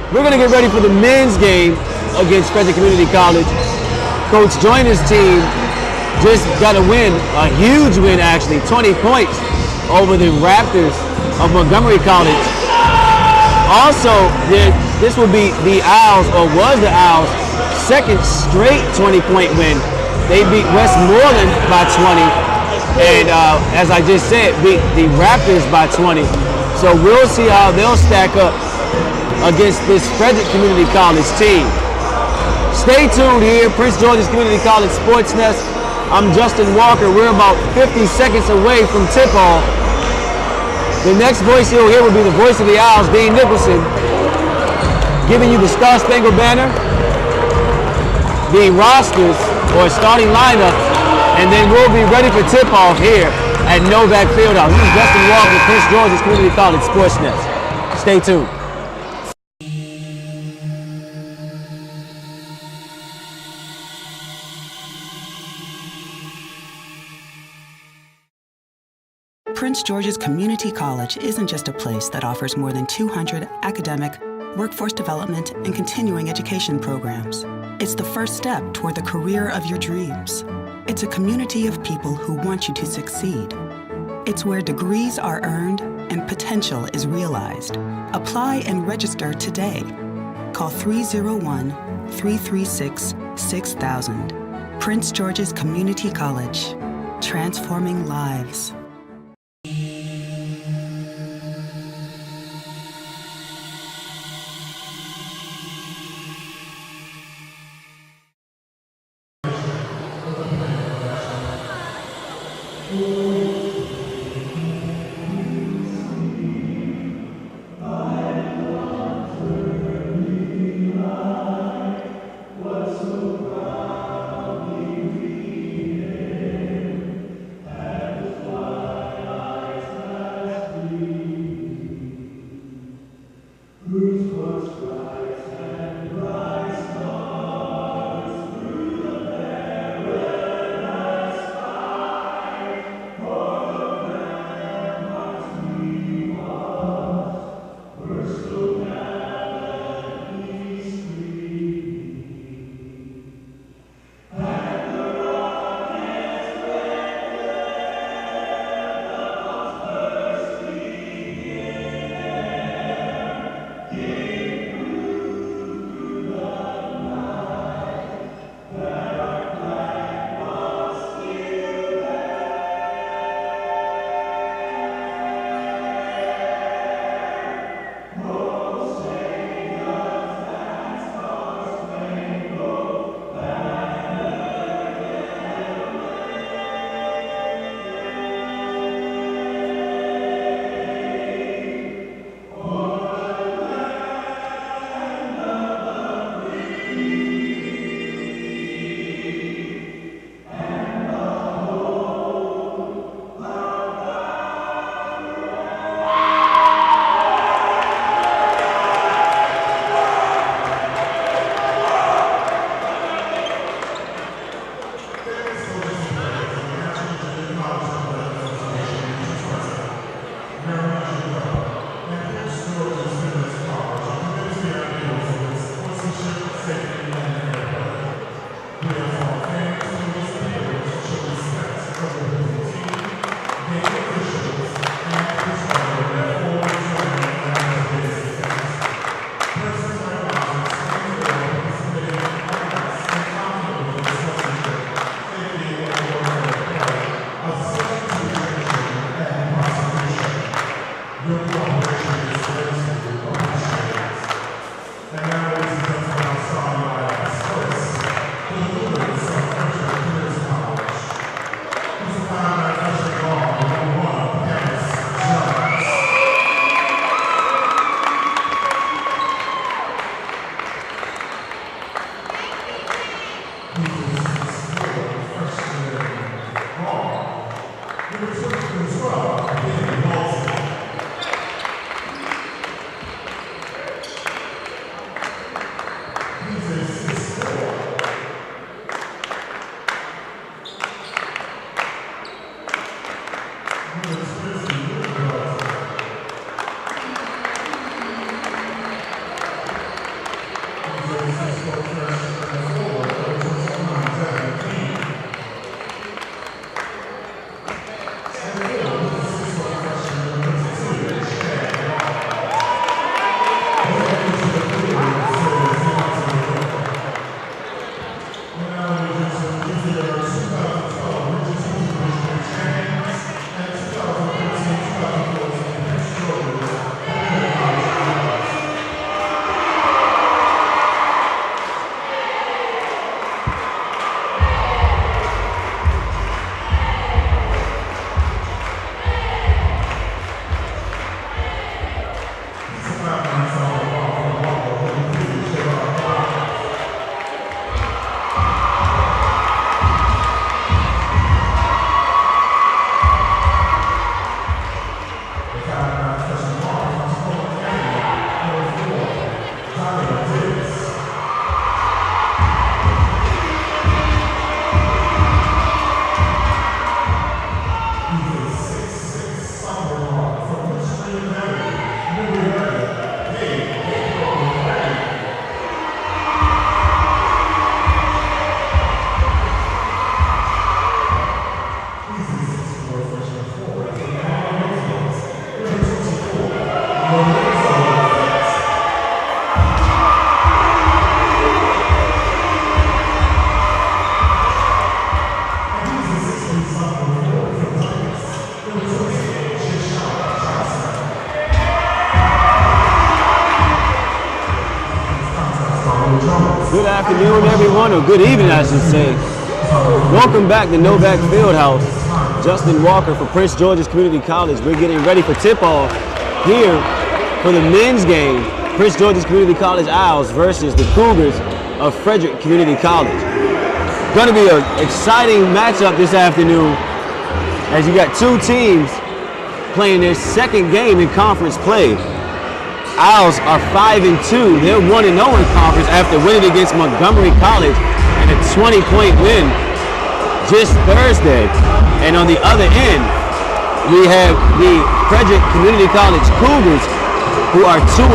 We're going to get ready for the men's game against Frederick Community College. Coach Joyner's team just got a win, a huge win actually, 20 points over the Raptors of Montgomery College. Also, this will be the Owls, or was the Owls' second straight 20-point win. They beat Westmoreland by 20, and as I just said, beat the Raptors by 20. So we'll see how they'll stack up against this Frederick Community College team. Stay tuned here, Prince George's Community College Sports Nest. I'm Justin Walker. We're about 50 seconds away from tip-off. The next voice you'll hear will be the voice of the Owls, Dean Nicholson, giving you the Star Spangled Banner, the rosters or starting lineup, and then we'll be ready for tip-off here at Novak Fieldhouse. This is Justin Walker, Prince George's Community College Sports Nest. Stay tuned. Prince George's Community College isn't just a place that offers more than 200 academic, workforce development, and continuing education programs. It's the first step toward the career of your dreams. It's a community of people who want you to succeed. It's where degrees are earned and potential is realized. Apply and register today. Call 301-336-6000. Prince George's Community College, transforming lives. Safety Good afternoon, everyone, or good evening, I should say. Welcome back to Novak Fieldhouse. Justin Walker for Prince George's Community College. We're getting ready for tip-off here for the men's game. Prince George's Community College Owls versus the Cougars of Frederick Community College. Going to be an exciting matchup this afternoon as you got two teams playing their second game in conference play. Owls are 5-2. They're 1-0 in conference after winning against Montgomery College and a 20-point win just Thursday. And on the other end, we have the Frederick Community College Cougars, who are 2-5,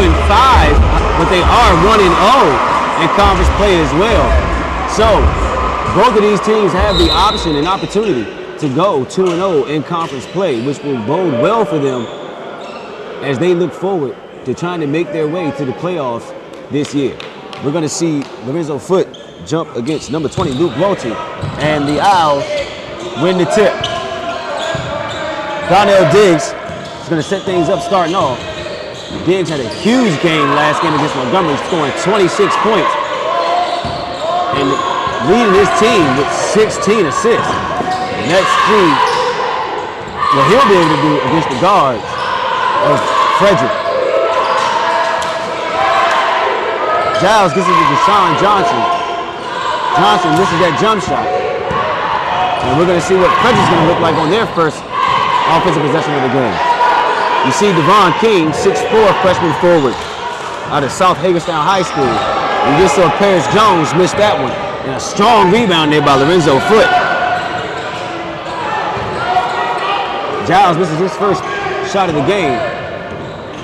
but they are 1-0 in conference play as well. So both of these teams have the option and opportunity to go 2-0 in conference play, which will bode well for them as they look forward to trying to make their way to the playoffs this year. We're going to see Lorenzo Foote jump against number 20, Luke Welty, and the Owls win the tip. Donnell Diggs is going to set things up starting off. Diggs had a huge game last game against Montgomery, scoring 26 points and leading his team with 16 assists. And let's see what he'll be able to do against the guards of Frederick. Giles gets it to Deshaun Johnson. Johnson misses that jump shot. And we're going to see what Frederick's going to look like on their first offensive possession of the game. You see Devon King, 6'4", freshman forward out of South Hagerstown High School. You just saw Paris Jones miss that one. And a strong rebound there by Lorenzo Foote. Giles misses his first shot of the game.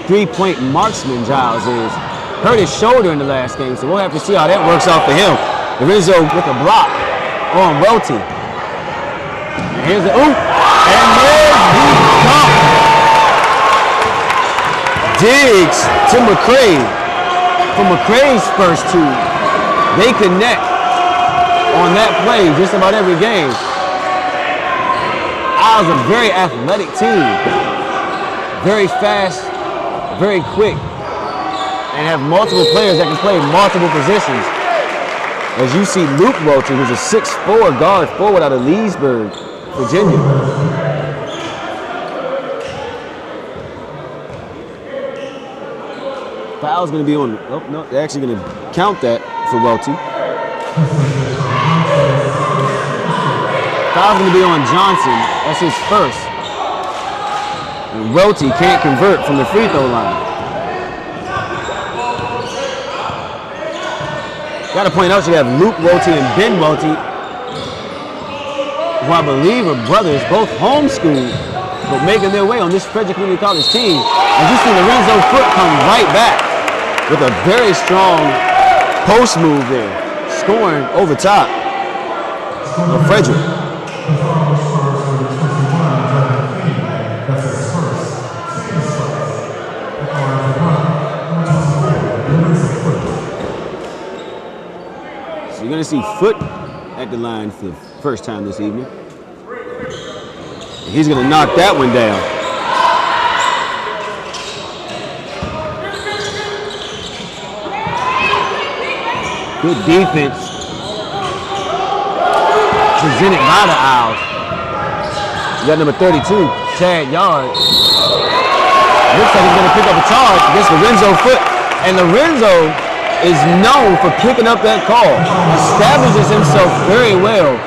3-point marksman Giles is. Hurt his shoulder in the last game, so we'll have to see how that works out for him. Lorenzo with a block on Welty. And here's the oop, and there's the dunk. Diggs to McCray. For McCray's first two, they connect on that play just about every game. Owls a very athletic team, very fast, very quick, and have multiple players that can play multiple positions. As you see Luke Welty, who's a 6'4" guard forward out of Leesburg, Virginia. Foul's going to be on, oh no, they're actually going to count that for Welty. Foul's going to be on Johnson, that's his first. And Welty can't convert from the free throw line. Got to point out you have Luke Welty and Ben Welty, who I believe are brothers, both homeschooled, but making their way on this Frederick Community College team. And you see Lorenzo Foote come right back with a very strong post move there, scoring over top of Frederick. So you're going to see Foot at the line for the first time this evening. He's going to knock that one down. Good defense. Presented by the Owls. You got number 32, Chad Yard. Looks like he's going to pick up a charge against Lorenzo Foot. And Lorenzo is known for picking up that call. Establishes himself very well.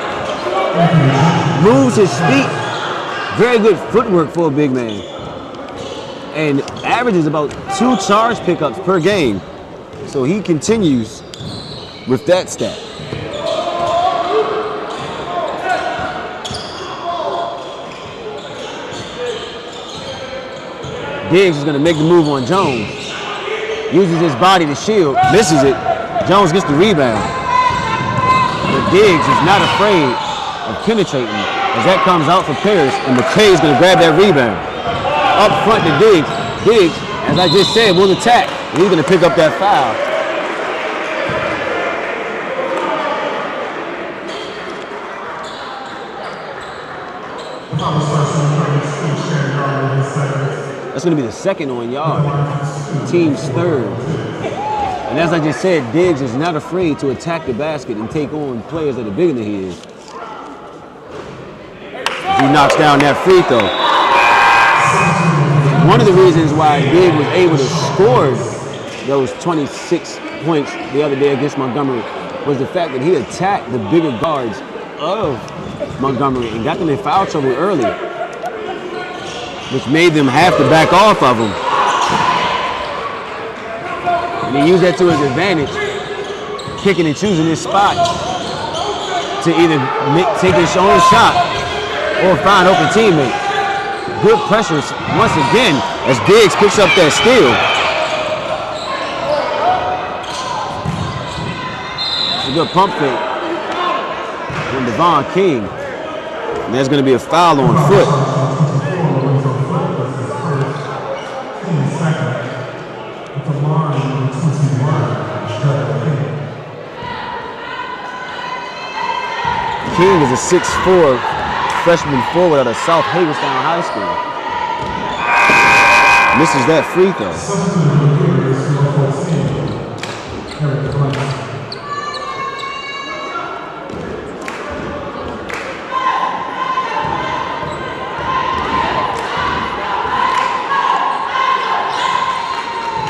Moves his feet. Very good footwork for a big man. And averages about 2 charge pickups per game. So he continues with that stat. Diggs is going to make the move on Jones. Uses his body to shield, misses it. Jones gets the rebound. But Diggs is not afraid of penetrating as that comes out for Paris, and McCray is going to grab that rebound. Up front to Diggs. Diggs, as I just said, will attack. And he's going to pick up that foul. That's going to be the second on Yard. Team's third. And as I just said, Diggs is not afraid to attack the basket and take on players that are bigger than he is. He knocks down that free throw. One of the reasons why Diggs was able to score those 26 points the other day against Montgomery was the fact that he attacked the bigger guards of Montgomery and got them in foul trouble early, which made them have to back off of him. And he used that to his advantage, picking and choosing his spot to either take his own shot or find open teammate. Good pressure once again as Diggs picks up that steal. It's a good pump fake from Devon King. And there's going to be a foul on Foot. King is a 6'4" freshman forward out of South Hagerstown High School. Misses that free throw.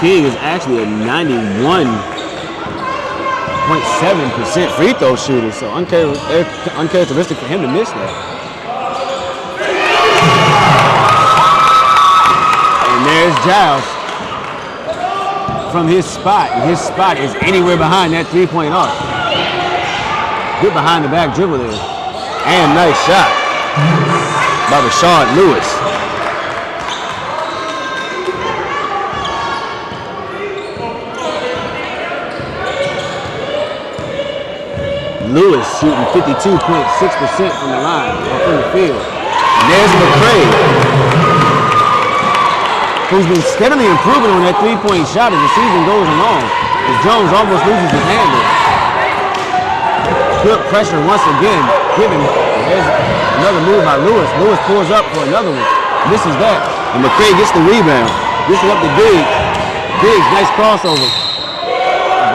King is actually a 91.7% free throw shooter, so uncharacteristic for him to miss that. And there's Giles from his spot, and his spot is anywhere behind that three-point arc. Good behind the back dribble there. And nice shot by Rashard Lewis. Lewis shooting 52.6% from the line, or from the field. And there's McCray, who's been steadily improving on that three-point shot as the season goes along, as Jones almost loses his handle. Good pressure once again, given. There's another move by Lewis. Lewis pulls up for another one, misses that, and McCray gets the rebound. Gets it up to Diggs. Diggs, nice crossover.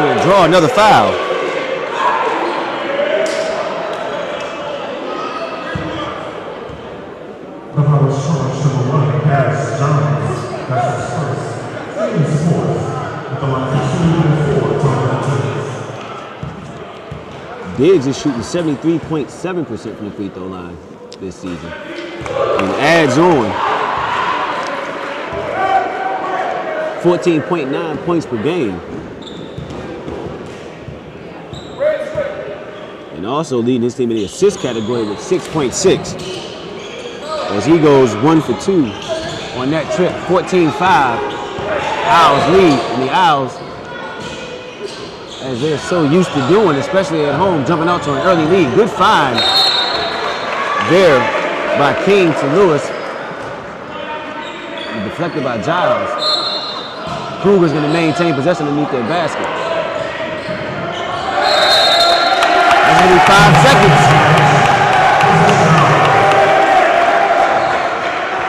Going to draw another foul. Diggs is shooting 73.7% from the free throw line this season. And adds on 14.9 points per game. And also leading his team in the assist category with 6.6. As he goes 1 for 2 on that trip, 14-5. Owls lead, and the Owls as they're so used to doing, especially at home, jumping out to an early lead. Good find there by King to Lewis. Deflected by Giles. Cougar's going to maintain possession underneath their basket. That's going to be 5 seconds.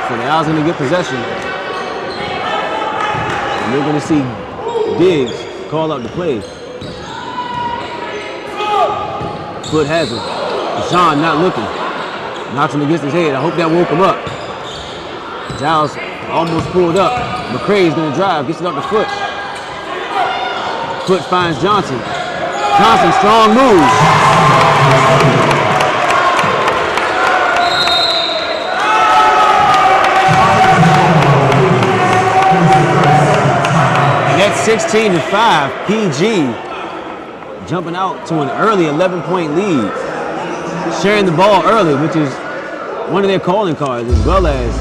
So the Owls are going to get possession. And we're going to see Diggs call out the play. Foot has him. Deshaun not looking. Knocks him against his head. I hope that woke him up. Giles almost pulled up. McCrae's going to drive. Gets it up to Foot. Foot finds Johnson. Johnson, strong move. And that's 16-5. PG jumping out to an early 11-point lead. Sharing the ball early, which is one of their calling cards, as well as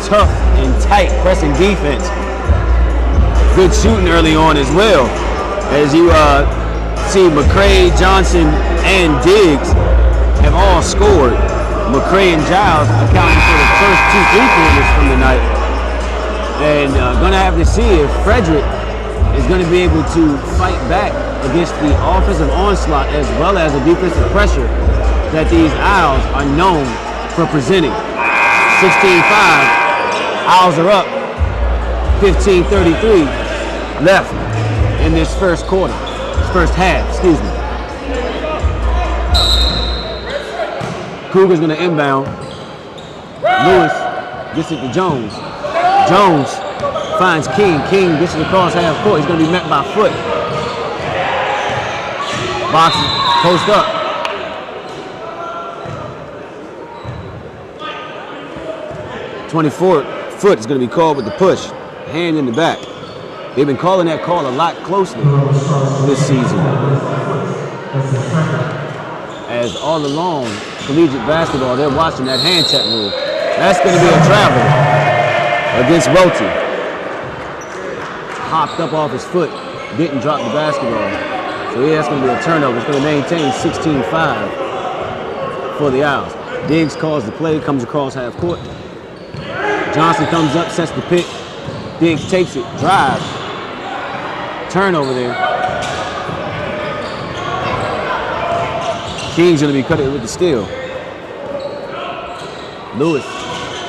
tough and tight pressing defense. Good shooting early on as well. As you see, McCrae, Johnson, and Diggs have all scored. McCrae and Giles accounting for the first 2 3-pointers from the night. And gonna have to see if Frederick is gonna be able to fight back against the offensive onslaught as well as the defensive pressure that these Owls are known for presenting. 16-5. Owls are up. 15:33 left in this first quarter. First half, excuse me. Cougar's gonna inbound. Lewis gets it to Jones. Jones finds King. King gets it across half court. He's gonna be met by Foot. Boxes, post up. Foot is going to be called with the push, hand in the back. They've been calling that call a lot closely this season. As all along, collegiate basketball, they're watching that hand check rule. That's going to be a travel against Welty. Hopped up off his foot, didn't drop the basketball. So yeah, that's going to be a turnover. It's going to maintain 16-5 for the Owls. Diggs calls the play, comes across half court. Johnson comes up, sets the pick. Diggs takes it, drives. Turnover there. King's gonna be cutting with the steal. Lewis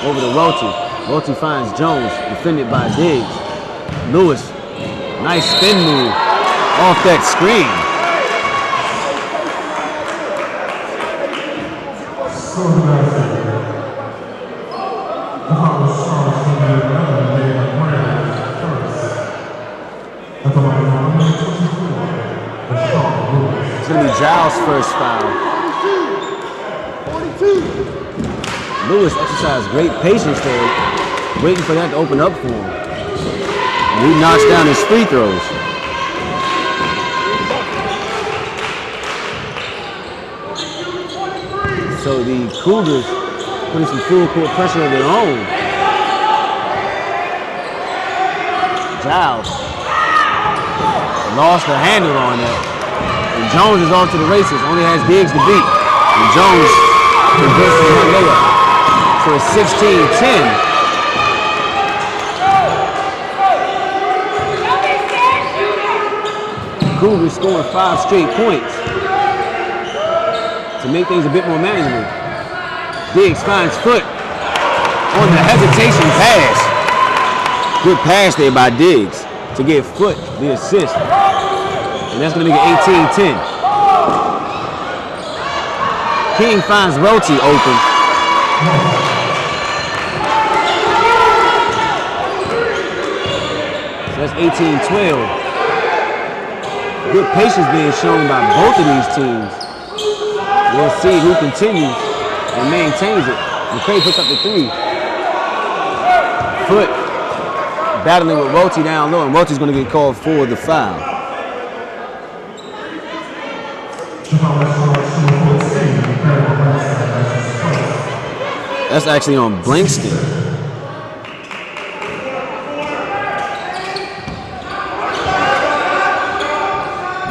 over to Welty. Welty finds Jones, defended by Diggs. Lewis, nice spin move off that screen. It's going to be Giles' first foul. 42. Lewis exercised great patience there, waiting for that to open up for him. And he knocks down his free throws. So the Cougars putting some full court pressure of their own. Giles lost the handle on that. And Jones is off to the races, only has Diggs to beat. And Jones converts to one layup. So it's 16-10. Cougars scoring 5 straight points to make things a bit more manageable. Diggs finds Foot on the hesitation pass. Good pass there by Diggs to give Foot the assist. And that's going to make it 18-10. King finds Welty open. So that's 18-12. Good patience being shown by both of these teams. We'll see who continues and maintains it. McCrae puts up the 3. Foot battling with Welty down low, and Welty's going to get called for the foul. That's actually on Blankston.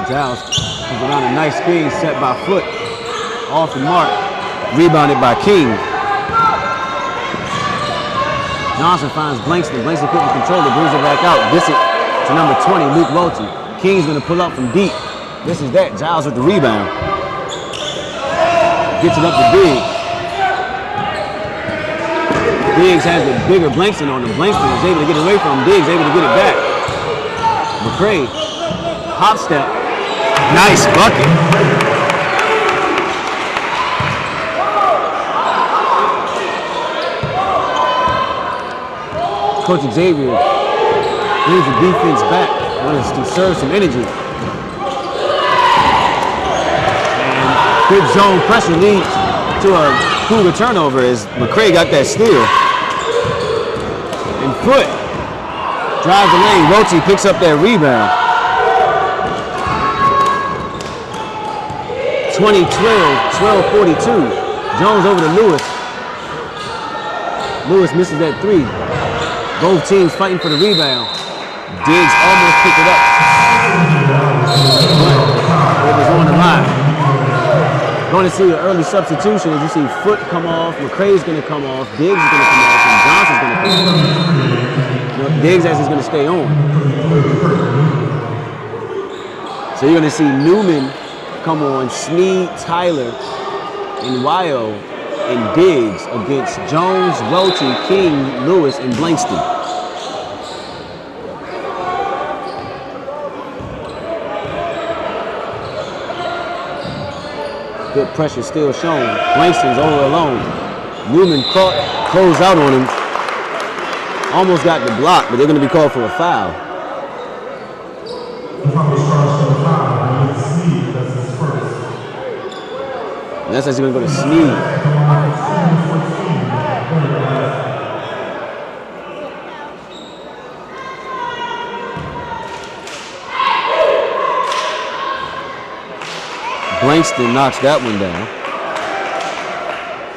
Giles comes around a nice screen set by Foot. Off the mark. Rebounded by King. Johnson finds Blankston. Blankston couldn't control it. Brings it back out. Gets it to number 20, Luke Welty. King's going to pull up from deep. This is that. Giles with the rebound. Gets it up to Diggs. Diggs has the bigger Blankston on him. Blankston is able to get away from him. Diggs able to get it back. McCray, hop step. Nice bucket. Coach Xavier brings the defense back. Wants to conserve some energy. And good zone pressure leads to a Cougar turnover as McCray got that steal. And Foot drives the lane. Welty picks up that rebound. 20-12, 12-42. Jones over to Lewis. Lewis misses that three. Both teams fighting for the rebound. Diggs almost picked it up. But it was on the line. Going to see an early substitution as you see Foot come off, McCray's going to come off, Diggs is going to come off, and Johnson's going to come off. Diggs as is going to stay on. So you're going to see Newman come on, Sneed, Tyler, and Wyo, and Diggs against Jones, Welty, King, Lewis, and Blankston. Good pressure still shown. Blankston's over alone. Newman caught, closed out on him. Almost got the block, but they're going to be called for a foul. And that's actually going to go to Sneed. Blankston knocks that one down.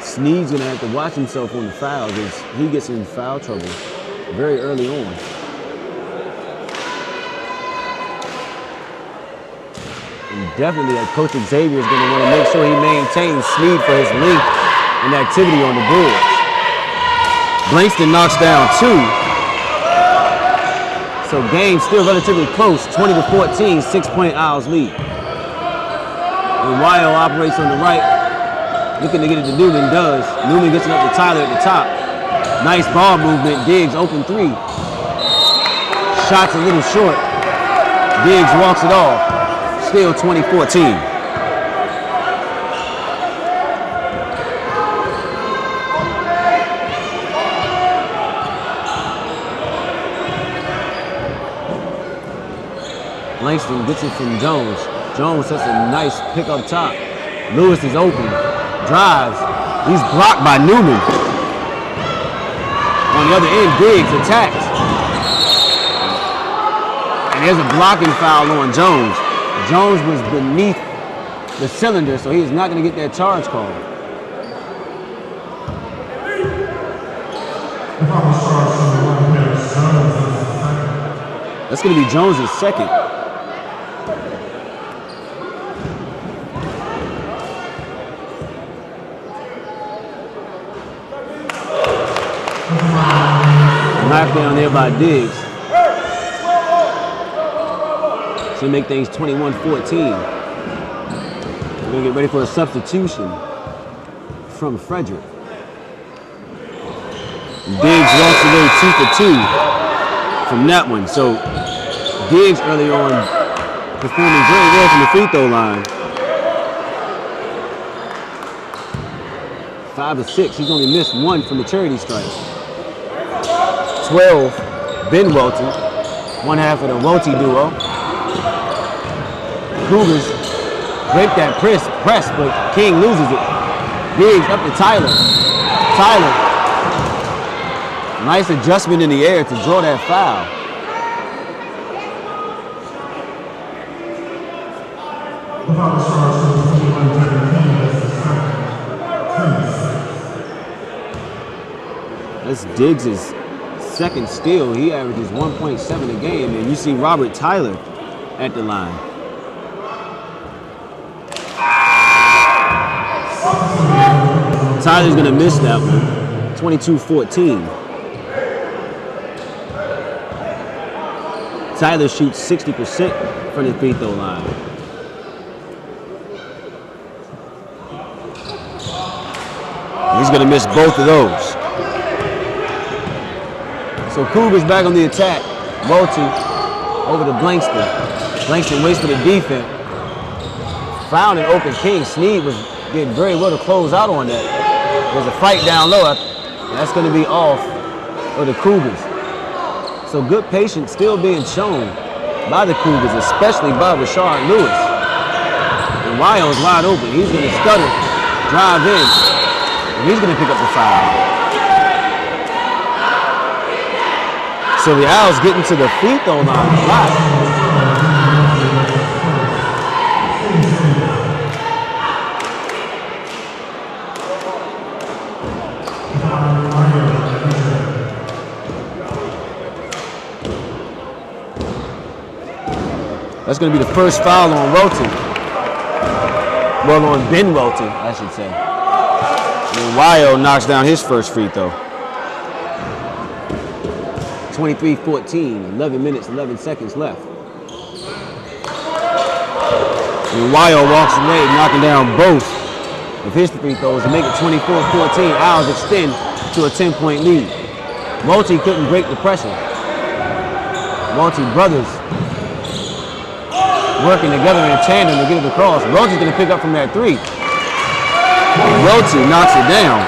Sneed's going to have to watch himself on the foul because he gets in foul trouble very early on. And definitely that Coach Xavier is going to want to make sure he maintains Sneed for his length and activity on the boards. Blankston knocks down two. So game still relatively close, 20-14, 6-point Owls lead. And Wyo operates on the right, looking to get it to Newman, does. Newman gets it up to Tyler at the top. Nice ball movement, Diggs open three. Shot's a little short. Diggs walks it off. Still 20-14. Langston gets it from Jones. Jones sets a nice pick up top. Lewis is open, drives. He's blocked by Newman. On the other end, Diggs attacks. And there's a blocking foul on Jones. Jones was beneath the cylinder, so he is not going to get that charge call. That's going to be Jones' second. Knockdown there by Diggs. So make things 21-14. We're going to get ready for a substitution from Frederick. Diggs walks away 2 for 2 from that one. So Diggs early on performing very well from the free throw line. 5 of 6. He's only missed one from the charity stripe. 12, Ben Welty. One half of the Welty duo. Cougars break that press, but King loses it. Diggs up to Tyler. Tyler. Nice adjustment in the air to draw that foul. That's Diggs' second steal. He averages 1.7 a game, and you see Robert Tyler at the line. Tyler's going to miss that one. 22-14. Tyler shoots 60% from the free throw line. He's going to miss both of those. So Cougars back on the attack. Welty over to Blankston. Blankston waits for the defense. Found an open King. Sneed was getting very well to close out on that. There's a fight down low. That's going to be off for the Cougars. So good patience still being shown by the Cougars, especially by Rashard Lewis. And Wyo's wide open. He's going to stutter, drive in, and he's going to pick up the foul. So the Owls getting to the free throw line a lot. That's going to be the first foul on Welty. Well, on Ben Welty, I should say. And Wyo knocks down his first free throw. 23-14, 11 minutes, 11 seconds left. And Wyo walks away, knocking down both of his free throws to make it 24-14. Owls extend to a 10-point lead. Welty couldn't break the pressure. Welty brothers working together in tandem to get it across. Welty's going to pick up from that three. Welty knocks it down.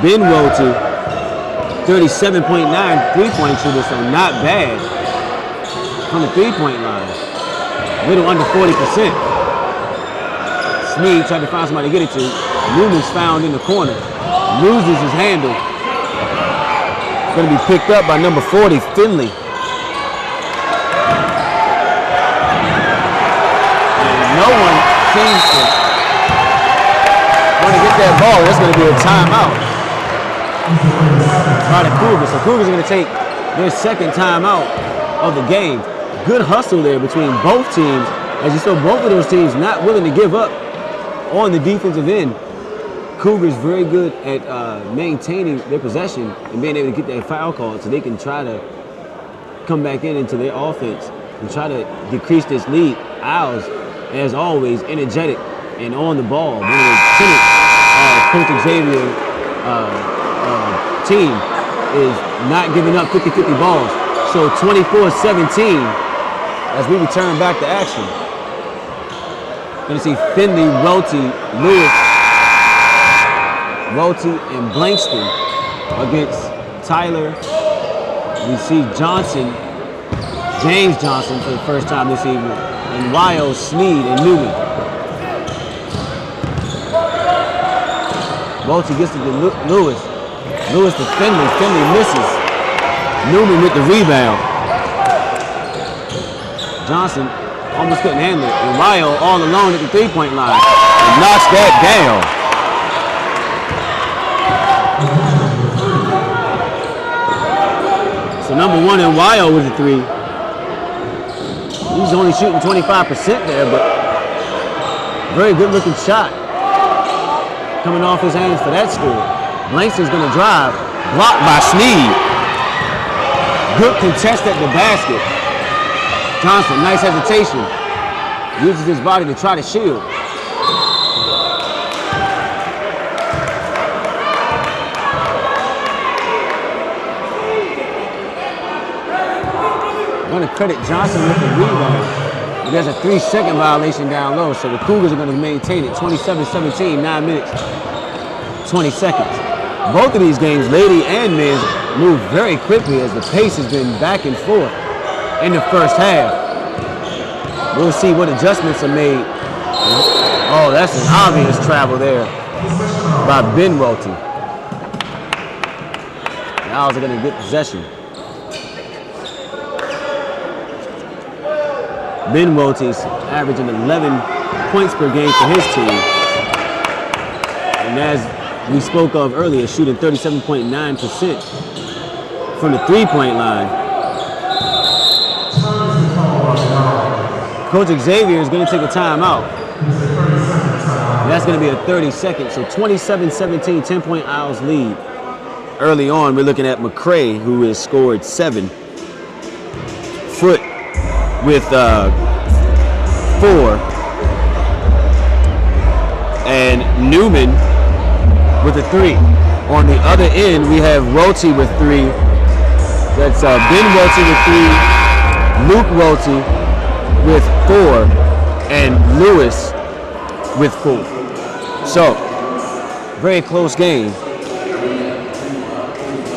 Ben Welty, 37.9 three-point shooter, so not bad from the three-point line. A little under 40%. Sneed tried to find somebody to get it to. Newman's found in the corner. Loses his handle. Going to be picked up by number 40, Finley. No one seems to want to get that ball. That's going to be a timeout by the Cougars. So Cougars are going to take their second timeout of the game. Good hustle there between both teams. As you saw, both of those teams not willing to give up on the defensive end. Cougars very good at maintaining their possession and being able to get that foul call so they can try to come back into their offense and try to decrease this lead. Owls, as always, energetic and on the ball. One of the timid Coach Xavier team is not giving up 50-50 balls. So 24-17 as we return back to action. Going to see Finley, Welty, Lewis, Welty, and Blankston against Tyler. We see Johnson, James Johnson for the first time this evening, and Wyo, Sneed, and Newman. Welty gets to Lewis. Lewis to Finley. Finley misses. Newman with the rebound. Johnson almost couldn't handle it. And Wyo all alone at the three-point line and knocks that down. So number one in Wyo with the three. He's only shooting 25% there, but very good looking shot coming off his hands for that score. Blankston's gonna drive, blocked by Sneed. Good contest at the basket. Johnson, nice hesitation. Uses his body to try to shield. I'm going to credit Johnson with the rebound. But there's a 3-second violation down low, so the Cougars are going to maintain it. 27-17, 9 minutes, 20 seconds. Both of these games, lady and men's, move very quickly as the pace has been back and forth in the first half. We'll see what adjustments are made. Oh, that's an obvious travel there by Ben Welty. The Owls are going to get possession. Ben Welty's averaging 11 points per game for his team. And as we spoke of earlier, shooting 37.9% from the three-point line. Coach Xavier is going to take a timeout. That's going to be a 30-second. So 27-17, 10-point Owls lead. Early on, we're looking at McCray, who has scored 7. Foot with 4. And Newman with a 3. On the other end, we have Welty with 3. That's Ben Welty with 3. Luke Welty with 4. And Lewis with 4. So, very close game.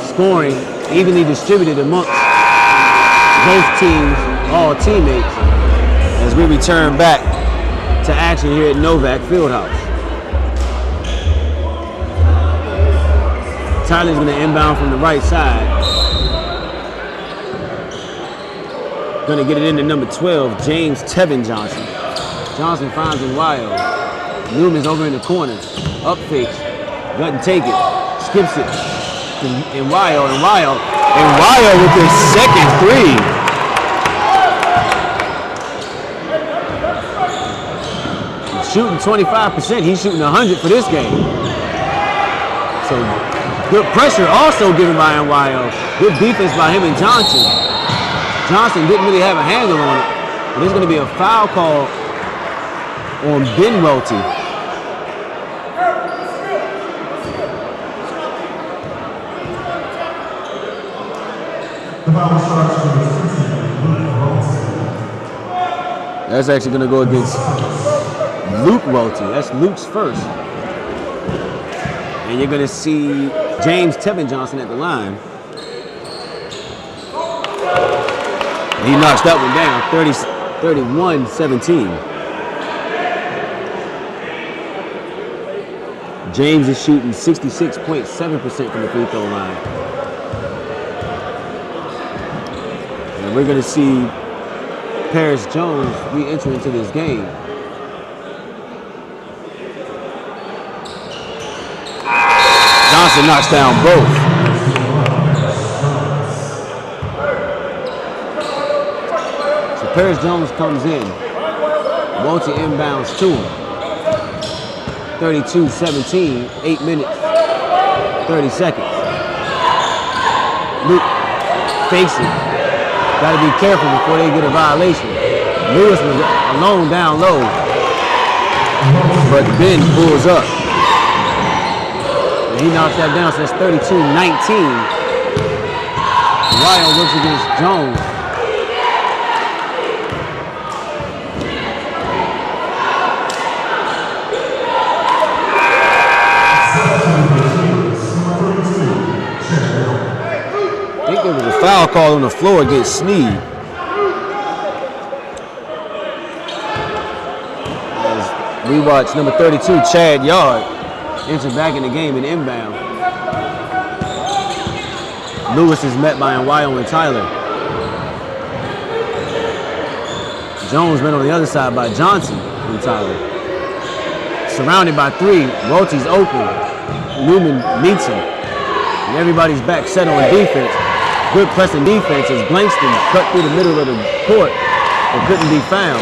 Scoring evenly distributed amongst both teams, all teammates, as we return back to action here at Novak Fieldhouse. Tyler's going to inbound from the right side. Going to get it into number 12, James Tevin Johnson. Johnson finds him wild. Newman's over in the corner. Up fakes. Doesn't take it. Skips it. And Wild. And Wild with his second 3. He's shooting 25%. He's shooting 100 for this game. So good pressure also given by Wild. Good defense by him and Johnson. Johnson didn't really have a handle on it. But there's going to be a foul call on Ben Welty. That's actually going to go against Luke Welty. That's Luke's first. And you're going to see James Tevin Johnson at the line. He knocks that one down, 31-17. James is shooting 66.7% from the free throw line. And we're going to see Paris Jones re-enter into this game. Johnson knocks down both. So Paris Jones comes in. Welty inbounds to him. 32-17, 8 minutes, 30 seconds. Luke fakes it. Got to be careful before they get a violation. Lewis was alone down low, but Ben pulls up. And he knocks that down, so that's 32-19. Wild works against Jones. I think there was a foul call on the floor against Sneed. As we watch number 32, Chad Yard, enter back in the game and inbound. Lewis is met by Wild and Tyler. Jones met on the other side by Johnson and Tyler. Surrounded by 3, Welty's open. Newman meets him. And everybody's back set on defense. Good pressing defense as Blankston cut through the middle of the court but couldn't be found.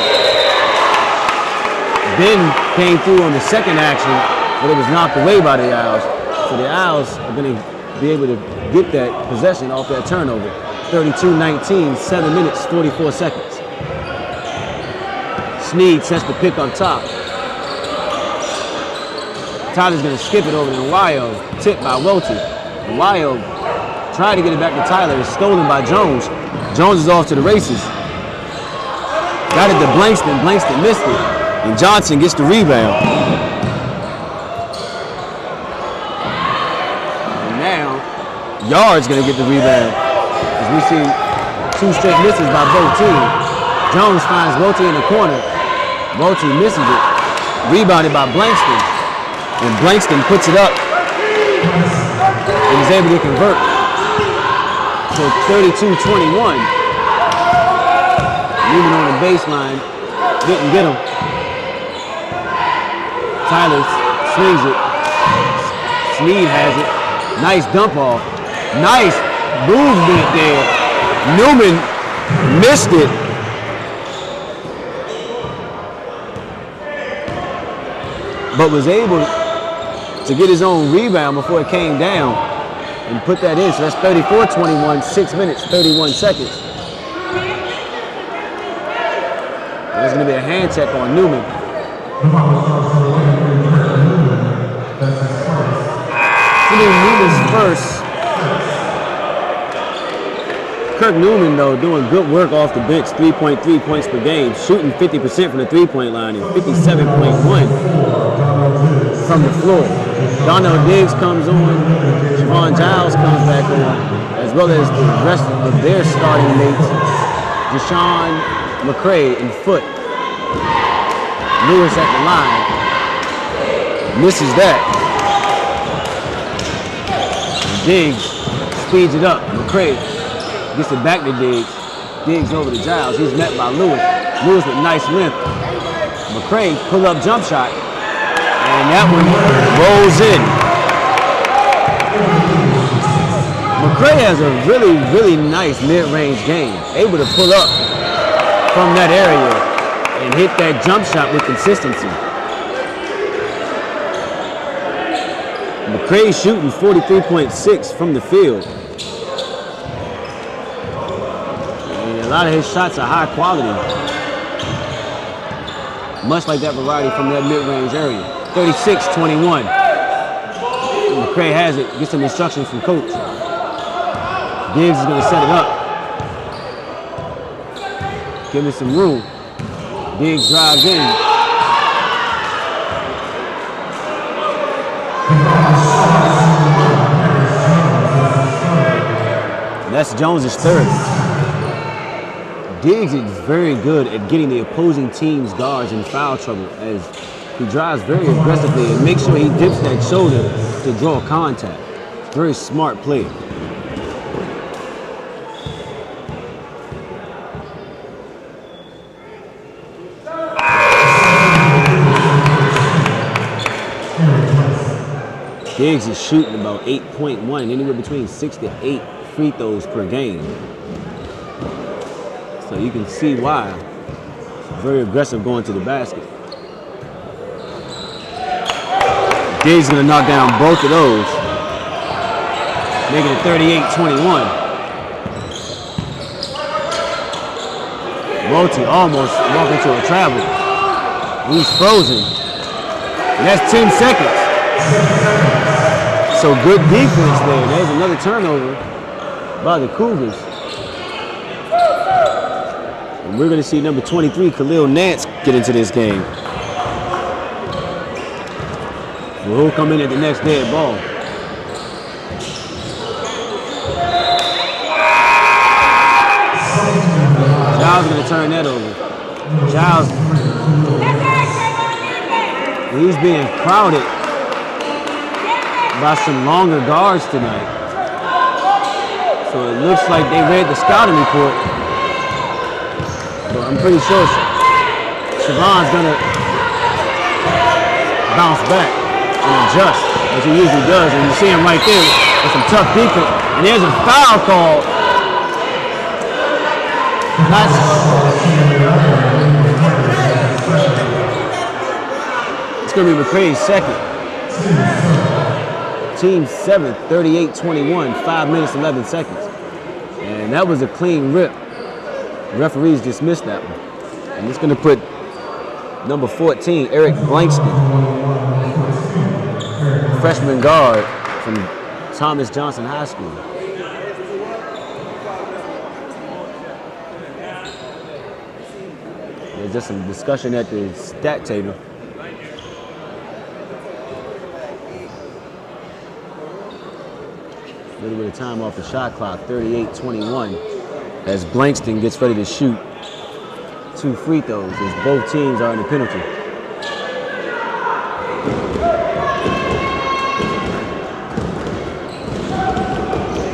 Ben came through on the second action, but it was knocked away by the Owls. So the Owls are going to be able to get that possession off that turnover. 32-19, 7 minutes, 44 seconds. Sneed sets the pick up top. Tyler's going to skip it over to Wild, tipped by Welty. Wild tried to get it back to Tyler. It's stolen by Jones. Jones is off to the races. Got it to Blankston. Blankston missed it. And Johnson gets the rebound. And now, Yard's going to get the rebound. As we see 2 straight misses by both teams. Jones finds Welty in the corner. Welty misses it. Rebounded by Blankston. And Blankston puts it up. And is able to convert. So 32-21. Newman on the baseline. Didn't get him. Tyler swings it. Sneed has it. Nice dump off. Nice movement there. Newman missed it. but was able to get his own rebound before it came down and put that in. So that's 34-21, 6 minutes, 31 seconds. There's going to be a hand check on Newman. Newman's first. Kirk Newman, though, doing good work off the bench, 3.3 points per game, shooting 50% from the three-point line and 57.1 from the floor. Donnell Diggs comes on, Javon Giles comes back on, as well as the rest of their starting mates, Deshaun McCray and Foot. Lewis at the line, misses that. Diggs speeds it up. McCray gets it back to Diggs. Diggs over to Giles. He's met by Lewis. Lewis with nice length. McCray pull-up jump shot. And that one rolls in. McCray has a really, really nice mid-range game. Able to pull up from that area and hit that jump shot with consistency. McCray shooting 43.6 from the field. And a lot of his shots are high quality. Much like that variety from that mid-range area. 36-21. McCray has it, gets some instructions from coach. Diggs is going to set it up. Give it some room. Diggs drives in. That's Jones' third. Diggs is very good at getting the opposing team's guards in foul trouble as he drives very aggressively and makes sure he dips that shoulder to draw contact. Very smart play. Diggs is shooting about 8.1, anywhere between 6 to 8 free throws per game. So you can see why. Very aggressive going to the basket. Diggs is going to knock down both of those, making it 38-21. Multi almost walking to a travel. He's frozen. And that's 10 seconds. So good defense there. There's another turnover by the Cougars. And we're going to see number 23, Khalil Nance, get into this game. Well, he'll come in at the next dead ball. Giles is going to turn that over. Giles, he's being crowded by some longer guards tonight. So it looks like they read the scouting report. But I'm pretty sure Siobhan's gonna bounce back and adjust, as he usually does. And you see him right there with some tough defense. And there's a foul call. It's gonna be McCray's second. Team 7th, 38-21, 5 minutes, 11 seconds. And that was a clean rip. Referees dismissed that one. And it's going to put number 14, Eric Blankston, freshman guard from Thomas Johnson High School. There's just some discussion at the stat table. A little bit of time off the shot clock, 38-21, as Blankston gets ready to shoot 2 free throws as both teams are in the penalty.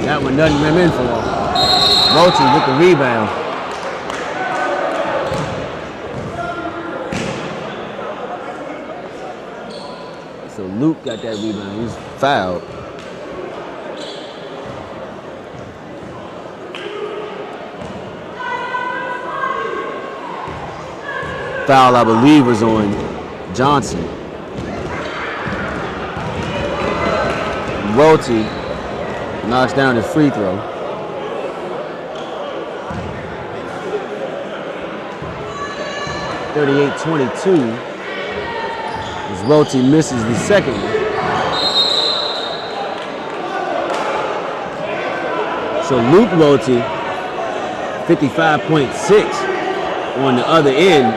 That one doesn't rim in for him. Multi with the rebound. So Luke got that rebound. He's fouled. Foul, I believe, was on Johnson. Welty knocks down his free throw. (38-22) as Welty misses the second one. So Luke Welty, 55.6 on the other end.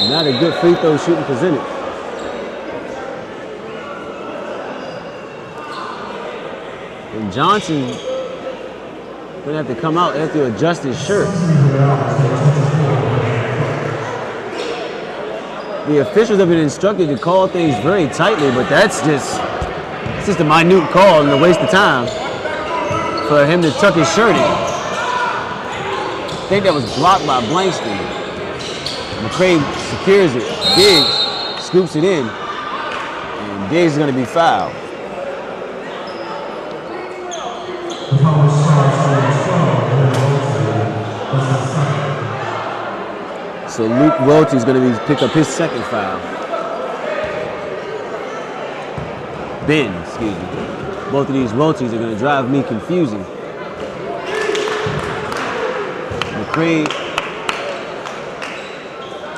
Not a good free throw shooting percentage. And Johnson gonna have to come out after to adjust his shirt. The officials have been instructed to call things very tightly, but it's just a minute call and a waste of time for him to tuck his shirt in. I think that was blocked by Blankston. McCray secures it. Diggs scoops it in, and Diggs is going to be fouled. So Luke Welty is going to pick up his second foul. Ben, excuse me. Both of these Welties are going to drive me confusing. McCray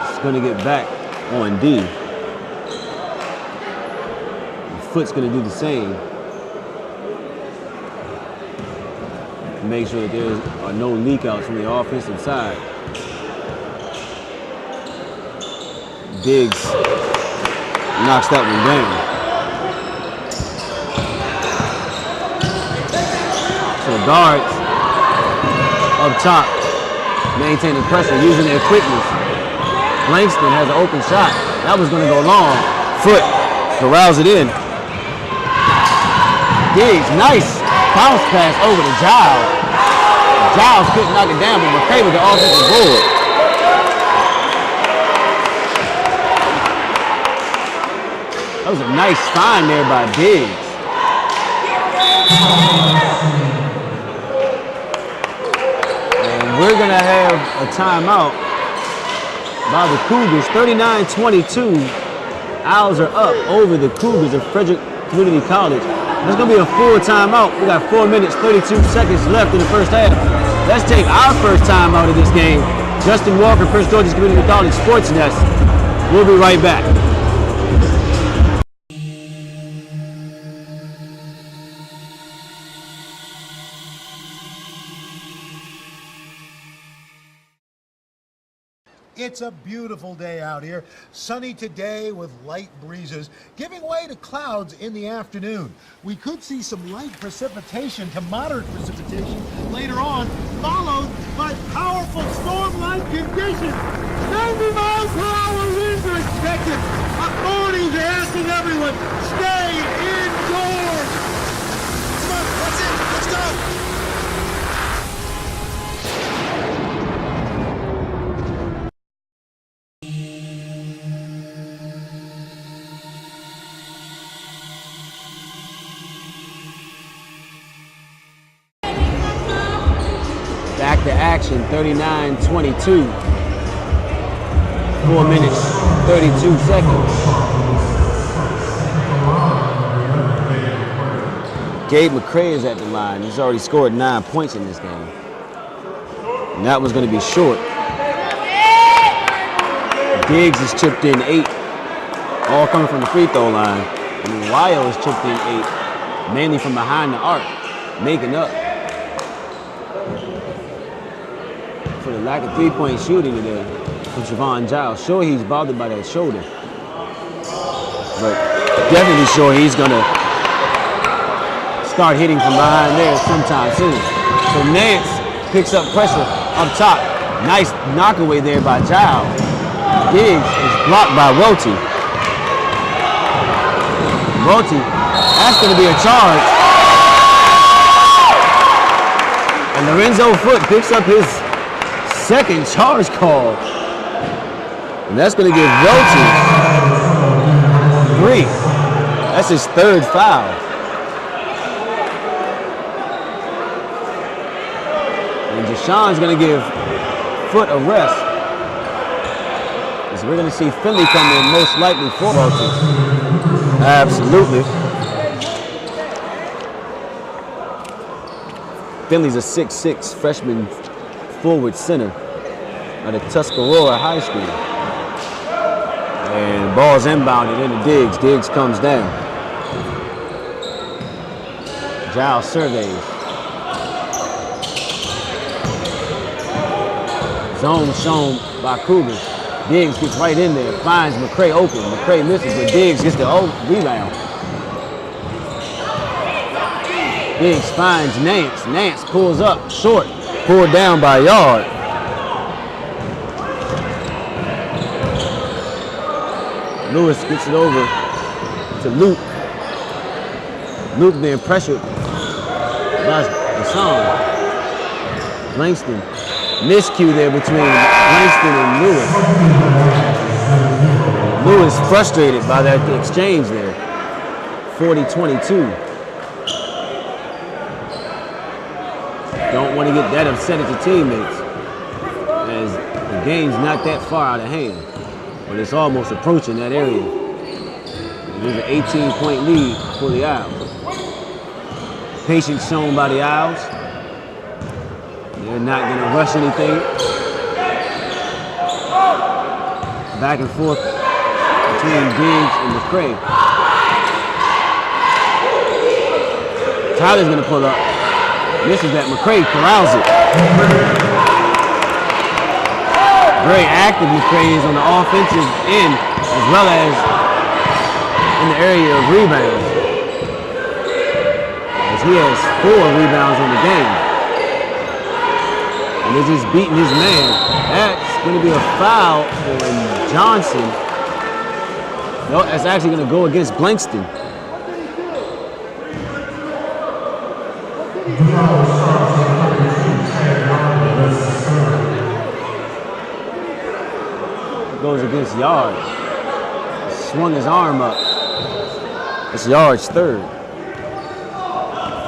is going to get back on D. And Foot's going to do the same. Make sure that there are no leakouts from the offensive side. Diggs knocks that one down. So guards up top maintaining pressure, using their quickness. Blankston has an open shot. That was going to go long. Foot corrals it in. Diggs, nice bounce pass over to Giles. Giles couldn't knock it down, but McCray with the offensive board. That was a nice find there by Diggs. And we're going to have a timeout by the Cougars. 39-22. Owls are up over the Cougars of Frederick Community College. There's going to be a full timeout. We got 4 minutes, 32 seconds left in the first half. Let's take our first timeout of this game. Justin Walker, Prince George's Community College Sports Nest. We'll be right back. It's a beautiful day out here. Sunny today with light breezes, giving way to clouds in the afternoon. We could see some light precipitation to moderate precipitation later on, followed by powerful storm-like conditions. 90 miles per hour winds are expected. Authorities are asking everyone, stay indoors. Come on, that's it. Let's go. Back to action, 39-22. 4 minutes, 32 seconds. Gabe McCray is at the line. He's already scored 9 points in this game. And that one's going to be short. Diggs has chipped in 8, all coming from the free throw line. And Wyo has chipped in 8, mainly from behind the arc, making up for the lack of three-point shooting today from Javon Giles. Sure, he's bothered by that shoulder, but definitely sure he's gonna start hitting from behind there sometime soon. So Nance picks up pressure up top. Nice knockaway there by Giles. Diggs is blocked by Welty. Welty, that's gonna be a charge. And Lorenzo Foot picks up his second charge call. And that's going to give Welty 3. That's his third foul. And Deshaun's going to give Foot a rest. So we're going to see Finley come in most likely for Welty. Absolutely. Finley's a 6'6" freshman forward center out of Tuscarora High School. And ball's inbounded into Diggs. Diggs comes down. Giles surveys. Zone shown by Cougars. Diggs gets right in there, finds McCray open. McCray misses, but Diggs gets the rebound. Diggs finds Nance. Nance pulls up short, pulled down by a yard. Lewis gets it over to Luke. Luke being pressured by Deshaun. Langston. Miscue there between Langston and Lewis. Lewis frustrated by that exchange there. 40-22. Don't want to get that upset at your teammates, as the game's not that far out of hand, but it's almost approaching that area. There's an 18-point lead for the Owls. Patience shown by the Owls. They're not going to rush anything. Back and forth between Diggs and McCray. Tyler's going to pull up. Misses that. McCray corrals it. Very active McCray is on the offensive end as well as in the area of rebounds. As he has 4 rebounds on the game. And they're just beating his man. That's going to be a foul on Johnson. No, that's actually going to go against Blankston. Goes against Yard. Swung his arm up. It's Yard's third.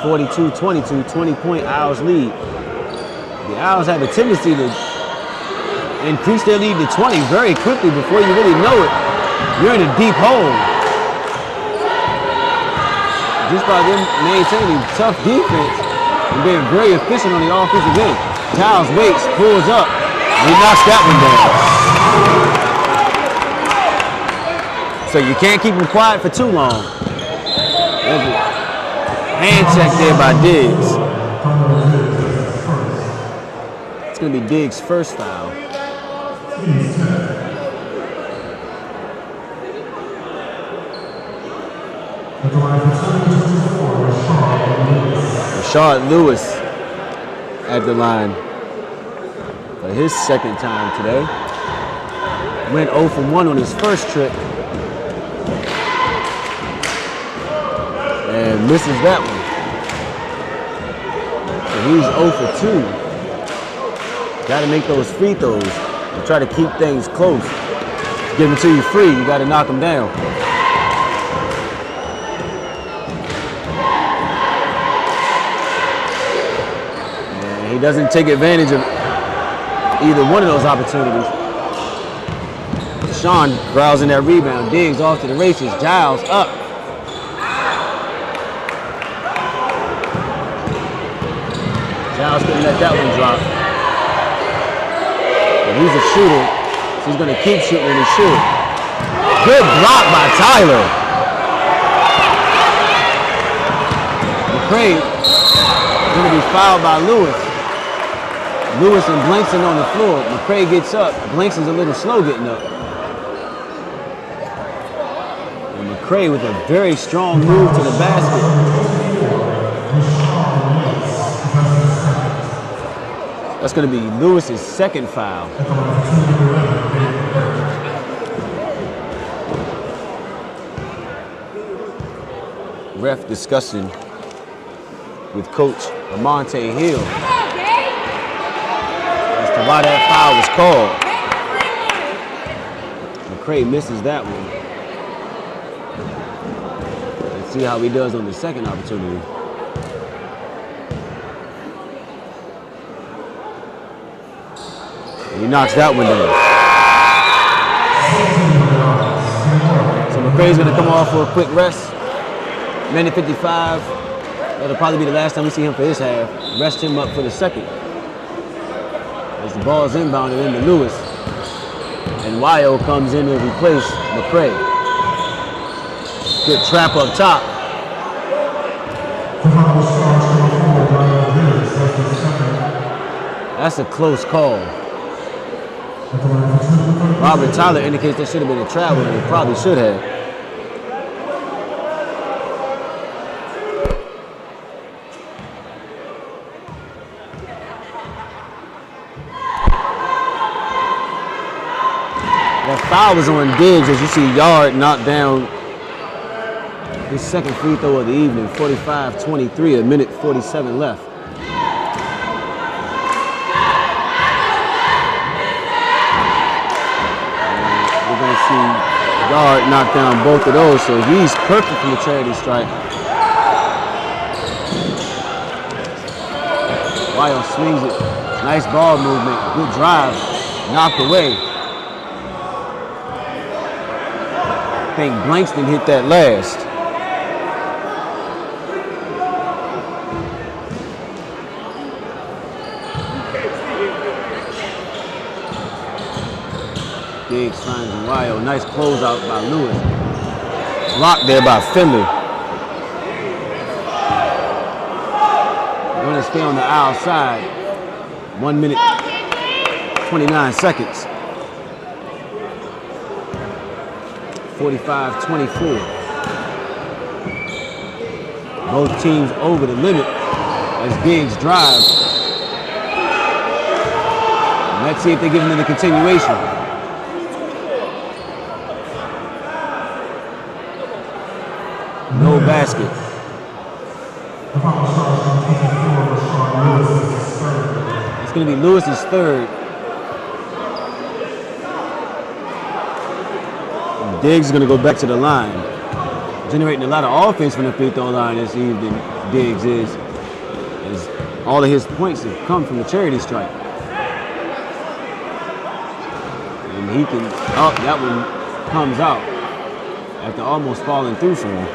42-22, 20-point Owls lead. The Owls have a tendency to increase their lead to 20 very quickly before you really know it. You're in a deep hole. Just by them maintaining tough defense and being very efficient on the offensive end. Giles waits, pulls up, and he knocks that one down. So you can't keep him quiet for too long. There's a hand check there by Diggs. It's going to be Diggs' first foul. Rashard Lewis at the line for his second time today. Went 0 for 1 on his first trip. And misses that one. So he's 0 for 2. Got to make those free throws and try to keep things close. Give them to you free, you got to knock them down. And he doesn't take advantage of either one of those opportunities. Sean growls in that rebound. Diggs off to the races. Giles up. Giles couldn't let that one drop. But he's a shooter, so he's going to keep shooting and shoot. Good block by Tyler. McCray is going to be fouled by Lewis. Lewis and Blankston on the floor. McCray gets up. Blankston's a little slow getting up. And McCray with a very strong move to the basket. That's going to be Lewis's second foul. Ref discussing with Coach Amonte Hill as to why that foul was called. McCray misses that one. Let's see how he does on the second opportunity. And he knocks that one down. So McCray's going to come off for a quick rest. Minute 55. That'll probably be the last time we see him for his half. Rest him up for the second. As the ball's inbounded into Lewis. And Wyo comes in to replace McCray. Good trap up top. That's a close call. Robert Tyler indicates that should have been a travel, and it probably should have. That foul was on Diggs, as you see Yard knock down his second free throw of the evening, 45-23, a minute 47 left. See Yard knock down both of those, so he's perfect from the charity stripe. Wyo swings it. Nice ball movement. Good drive. Knocked away. I think Blankston hit that last. Diggs finds Wyo. Nice closeout by Lewis. Blocked there by Finley. Going to stay on the outside. 1 minute, 29 seconds. 45-24. Both teams over the limit as Diggs drives. Let's see if they give him the continuation. No basket. It's going to be Lewis's third. Diggs is going to go back to the line. Generating a lot of offense from the free throw line this evening, Diggs is. As all of his points have come from the charity stripe. And he can, oh, that one comes out after almost falling through for him.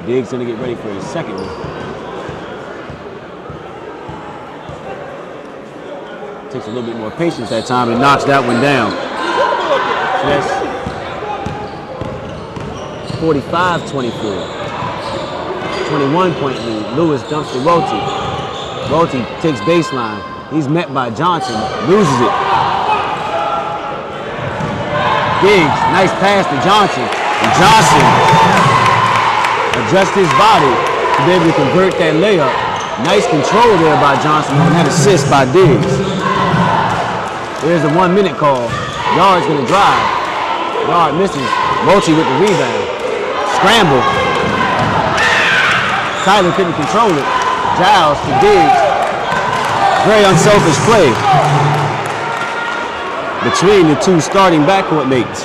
Diggs gonna get ready for his second one. Takes a little bit more patience that time and knocks that one down. So that's 45-24. 21-point lead. Lewis dumps to Rolte. Rolte takes baseline. He's met by Johnson. Loses it. Diggs, nice pass to Johnson. And Johnson adjusts his body to be able to convert that layup. Nice control there by Johnson on that assist by Diggs. There's the 1 minute call. Yard's gonna drive. Yard misses. Rolte with the rebound. Scramble. Tyler couldn't control it. Giles to Diggs. Very unselfish play between the two starting backcourt mates.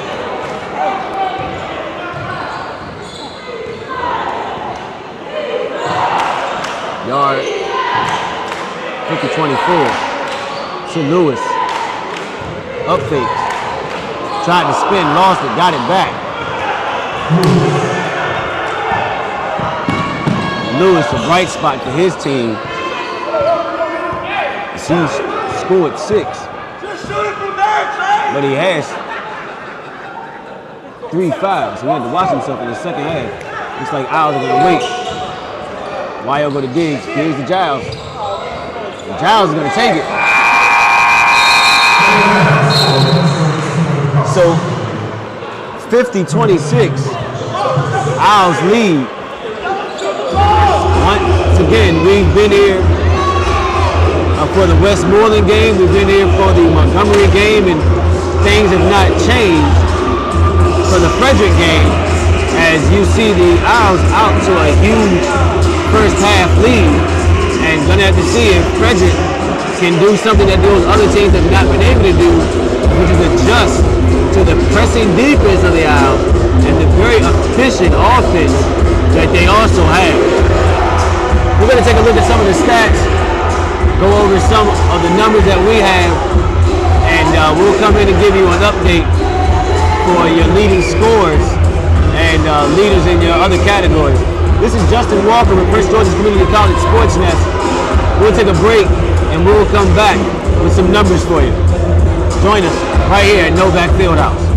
Yard, 50-24. To Lewis. Up fakes. Tried to spin, lost it, got it back. Lewis, a bright spot for his team. He's scored 6. But he has 3 fouls. So he had to watch himself in the second half. Looks like Owls are gonna wait. Wyo go to Diggs, Diggs to Giles. And Giles is gonna take it. So 50-26, Owls lead. Once again, we've been here for the Westmoreland game, we've been here for the Montgomery game, and things have not changed for the Frederick game, as you see the Owls out to a huge first half lead, and gonna have to see if Frederick can do something that those other teams have not been able to do, which is adjust to the pressing defense of the Owls and the very efficient offense that they also have. We're gonna take a look at some of the stats go over some of the numbers that we have, and we'll come in and give you an update for your leading scores and leaders in your other categories. This is Justin Walker with Prince George's Community College Sports Nest. We'll take a break and we'll come back with some numbers for you. Join us right here at Novak Fieldhouse.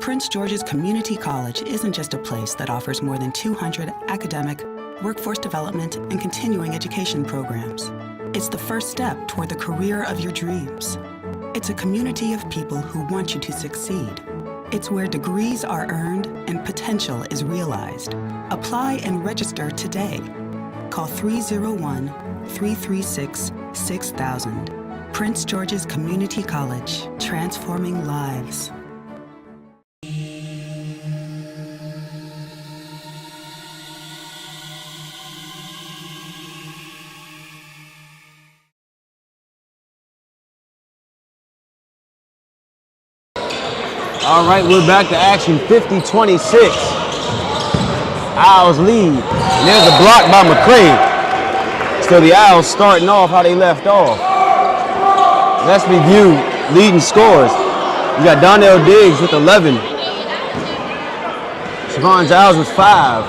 Prince George's Community College isn't just a place that offers more than 200 academic, workforce development, and continuing education programs. It's the first step toward the career of your dreams. It's a community of people who want you to succeed. It's where degrees are earned and potential is realized. Apply and register today. Call 301-336-6000. Prince George's Community College, transforming lives. All right, we're back to action. 50-26. Owls lead. And there's a block by McCray. So the Owls starting off how they left off. Let's review leading scores. You got Donnell Diggs with 11. Siobhan Giles with 5.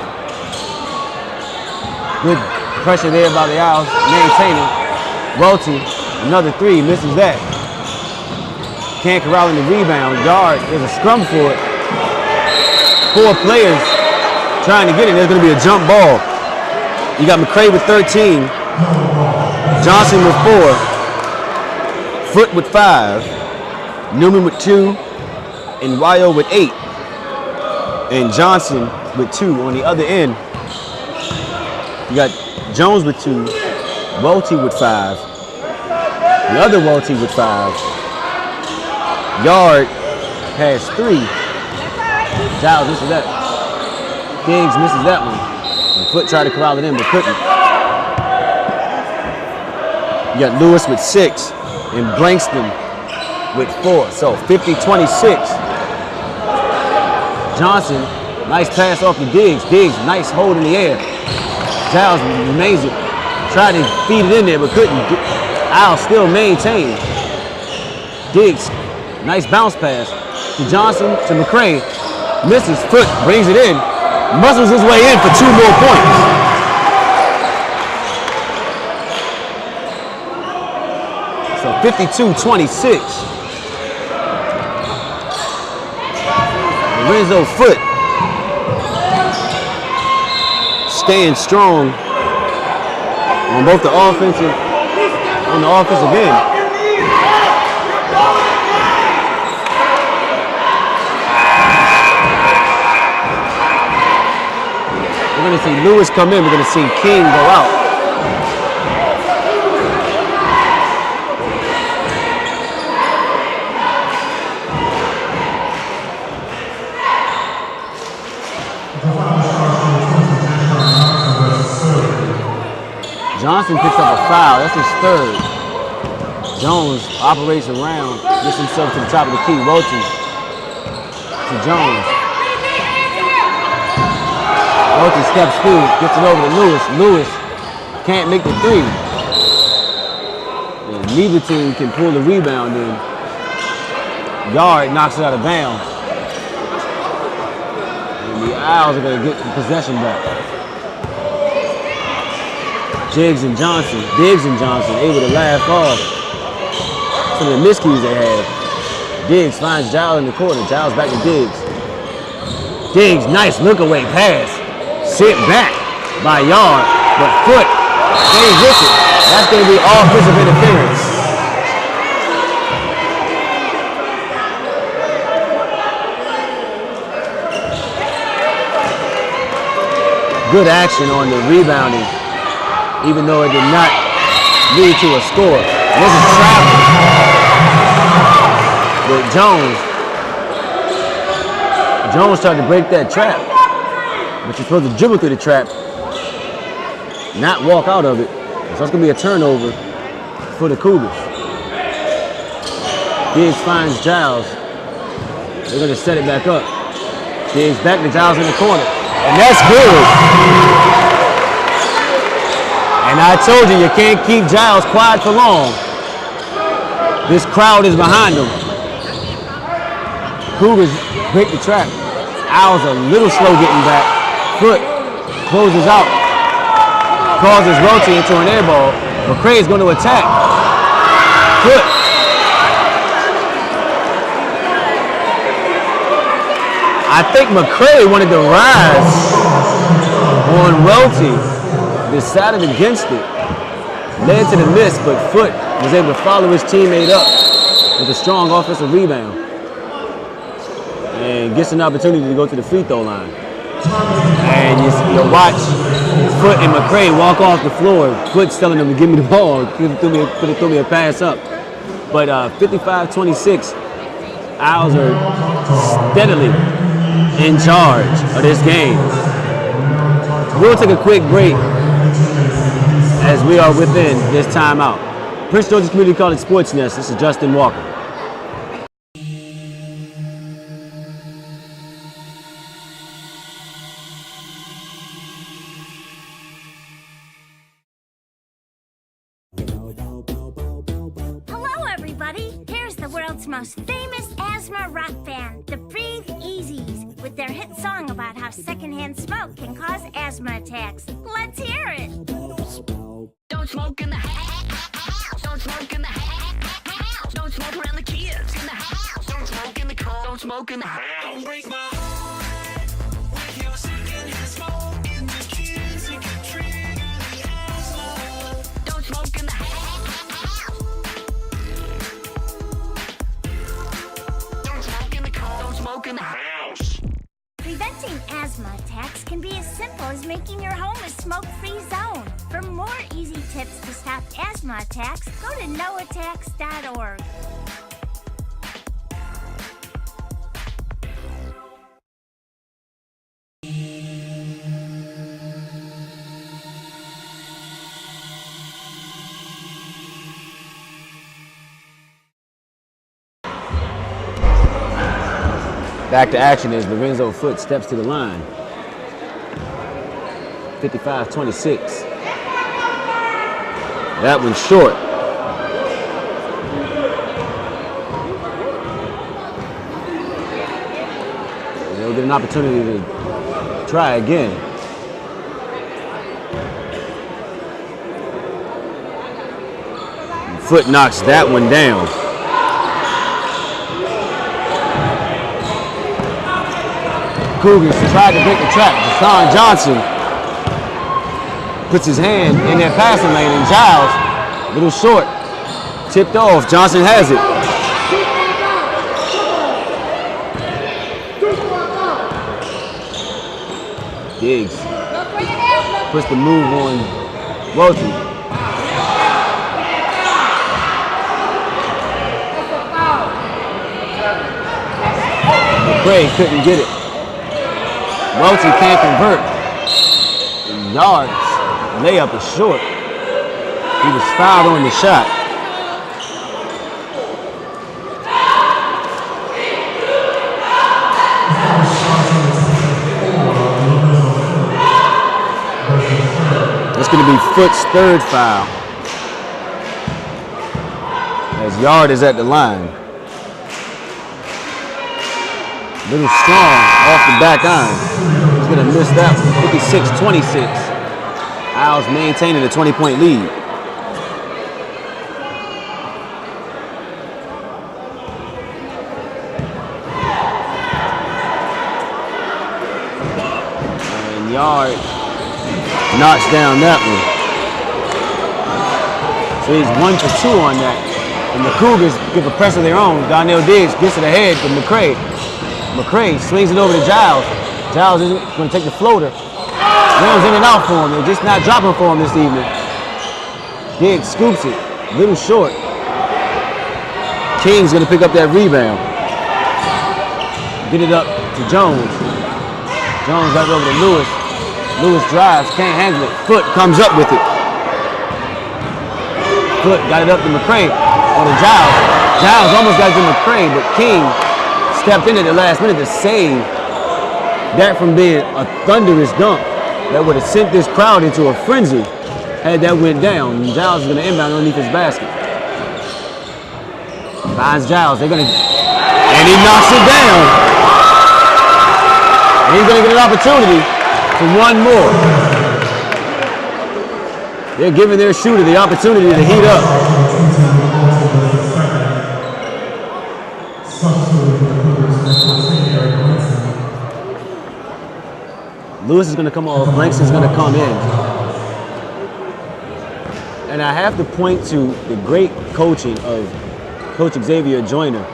Good pressure there by the Owls, maintaining. Welty, another 3, misses that. Can't corral in the rebound. Yard, there's a scrum for it. 4 players trying to get it. There's going to be a jump ball. You got McCray with 13. Johnson with 4. Foot with 5. Newman with 2. And Wyo with 8. And Johnson with 2 on the other end. You got Jones with 2. Welty with 5. The other Welty with 5. Yard has 3. Giles misses that. Diggs misses that one. And Foot tried to corral it in, but couldn't. You got Lewis with 6 and Blankston with 4. So 50-26. Johnson, nice pass off to Diggs. Diggs, nice hold in the air. Giles remains it. Tried to feed it in there, but couldn't. Owls still maintain. Diggs. Nice bounce pass to Johnson, to McCray. Misses. Foot brings it in. Muscles his way in for 2 more points. So 52-26. Lorenzo Foot staying strong on both the offensive and the offensive end. We're going to see Lewis come in. We're going to see King go out. Johnson picks up a foul. That's his 3rd. Jones operates around, gets himself to the top of the key. Welty to Jones. Welty steps through, gets it over to Lewis. Lewis can't make the 3. And neither team can pull the rebound in. Yard knocks it out of bounds. And the Owls are going to get the possession back. Diggs and Johnson able to laugh off some of the miscues they had. Diggs finds Giles in the corner. Giles back to Diggs. Diggs, nice look away pass. Sit back by Yard, but Foot stays with it. That's going to be offensive interference. Good action on the rebounding, even though it did not lead to a score. This is travel with Jones. Jones tried to break that trap, but you're supposed to dribble through the trap, not walk out of it. So it's going to be a turnover for the Cougars. Diggs finds Giles. They're going to set it back up. Diggs back to Giles in the corner. And that's good. And I told you can't keep Giles quiet for long. This crowd is behind him. Cougars break the trap. Owls a little slow getting back. Foot closes out. Causes Welty into an air ball. McCray is going to attack. Foot. I think McCray wanted to rise on Welty. Decided against it. Led to the miss, but Foot was able to follow his teammate up with a strong offensive rebound. And gets an opportunity to go to the free throw line. And you watch Foot and McCray walk off the floor. Foot's telling them to give me the ball. Could have threw me a pass up. But 55-26, Owls are steadily in charge of this game. We'll take a quick break as we are within this timeout. Prince George's Community College Sports Nest. This is Justin Walker. Hello, everybody. Here's the world's most famous asthma rock band, the Breathe Easies, with their hit song about how secondhand smoke can cause asthma attacks. Let's hear it. Don't smoke in the house. Don't smoke in the house. Don't smoke around the kids in the house. Don't smoke in the car. Don't smoke in the house. Don't break my heart with your secondhand smoke in the kids and can trigger the asthma. Don't smoke in the house. Don't smoke in the car. Don't smoke in the house. Preventing asthma attacks can be as simple as making your home a smoke-free zone. For more easy tips to stop asthma attacks, go to noattacks.org. Back to action as Lorenzo Foot steps to the line. 55-26. That one's short. They'll get an opportunity to try again. Foot knocks that one down. Cougars tried to break the trap. Deshaun Johnson puts his hand in that passing lane, and Giles, a little short, tipped off. Johnson has it. Diggs puts the move on Welty. McCray couldn't get it. Welty can't convert. Yards. Layup is short. He was fouled on the shot. It's going to be Foot's third foul. As Yard is at the line. Little strong off the back iron. He's going to miss that one. 56-26. Owls maintaining a 20-point lead. And Yard knocks down that one. So he's 1 for 2 on that. And the Cougars give a press of their own. Donnell Diggs gets to the head for McCray. McCray swings it over to Giles. Giles is going to take the floater. Runs in and out for him. They're just not dropping for him this evening. Diggs scoops it. Little short. King's going to pick up that rebound. Get it up to Jones. Jones got it over to Lewis. Lewis drives, can't handle it. Foot comes up with it. Foot got it up to McCray on the Giles. Giles almost got to McCray, but King stepped in at the last minute to save that from being a thunderous dunk that would have sent this crowd into a frenzy had that went down. And Giles is going to inbound underneath his basket. Finds Giles. They're going to, and he knocks it down. And he's going to get an opportunity for one more. They're giving their shooter the opportunity to heat up. Lewis is going to come off. Langston's going to come in. And I have to point to the great coaching of Coach Xavier Joyner,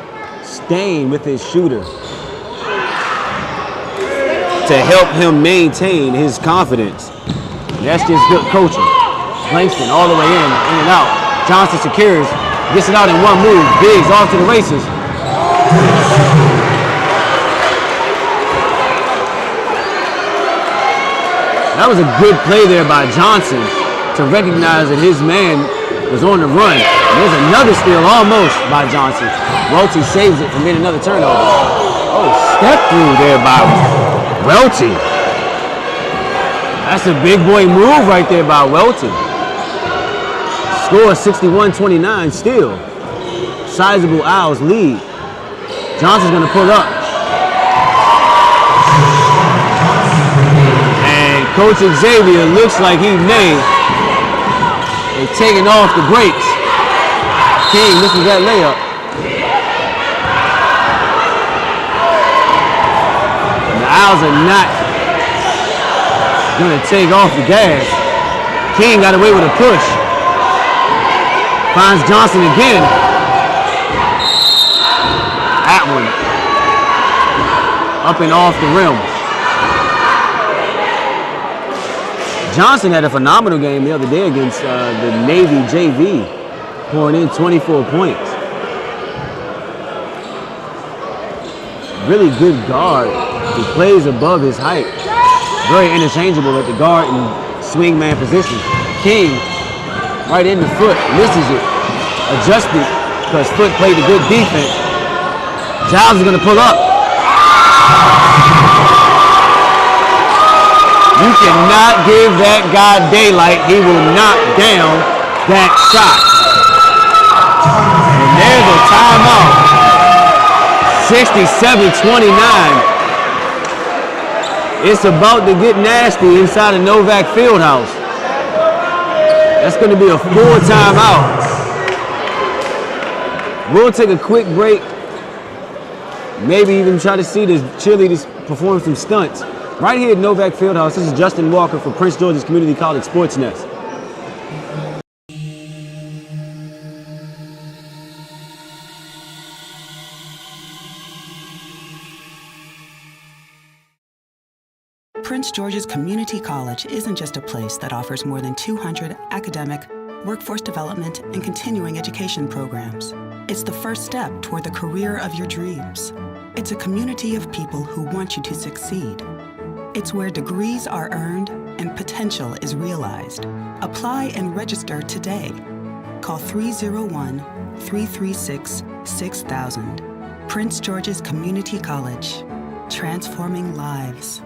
staying with his shooter to help him maintain his confidence. And that's just good coaching. Langston all the way in and out. Johnson secures, gets it out in one move. Biggs off to the races. That was a good play there by Johnson to recognize that his man was on the run. And there's another steal almost by Johnson. Welty saves it from being another turnover. Oh, step through there by Welty. That's a big boy move right there by Welty. Score 61-29 still. Sizable Owls lead. Johnson's going to pull up. And Coach Xavier looks like he may have taken off the brakes. King misses that layup. And the Owls are not going to take off the gas. King got away with a push. Finds Johnson again. That one up and off the rim. Johnson had a phenomenal game the other day against the Navy JV, pouring in 24 points. Really good guard. He plays above his height. Very interchangeable at the guard and swing man position. King, right in the foot, misses it. Adjusted because Foot played a good defense. Giles is going to pull up. You cannot give that guy daylight. He will knock down that shot. And there's a timeout. 67-29. It's about to get nasty inside of Novak Fieldhouse. That's going to be a full timeout. We'll take a quick break. Maybe even try to see the cheerleaders perform some stunts. Right here at Novak Fieldhouse, this is Justin Walker for Prince George's Community College Sports Nest. Prince George's Community College isn't just a place that offers more than 200 academic, workforce development, and continuing education programs. It's the first step toward the career of your dreams. It's a community of people who want you to succeed. It's where degrees are earned and potential is realized. Apply and register today. Call 301-336-6000. Prince George's Community College, transforming lives.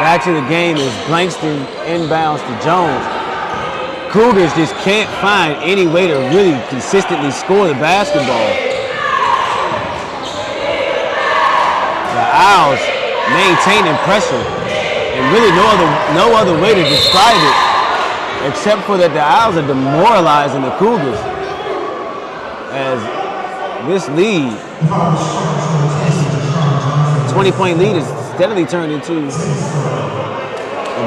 Back to the game is Blankston inbounds to Jones. Cougars just can't find any way to really consistently score the basketball. The Owls maintaining pressure, and really no other way to describe it except for that the Owls are demoralizing the Cougars as this lead, 20-point lead, is steadily turned into a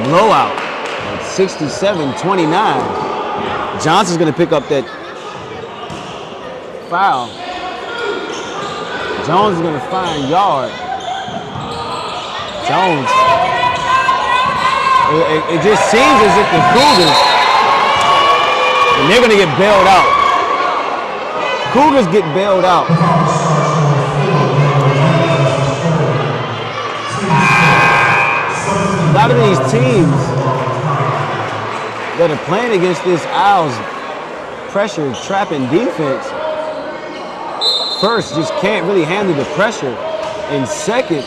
blowout at 67-29. Johnson's going to pick up that foul. Jones is going to find Yard. Jones. It just seems as if the Cougars, and they're going to get bailed out. Cougars get bailed out. a lot of these teams that are playing against this Owls pressure trapping defense, first, just can't really handle the pressure, and second,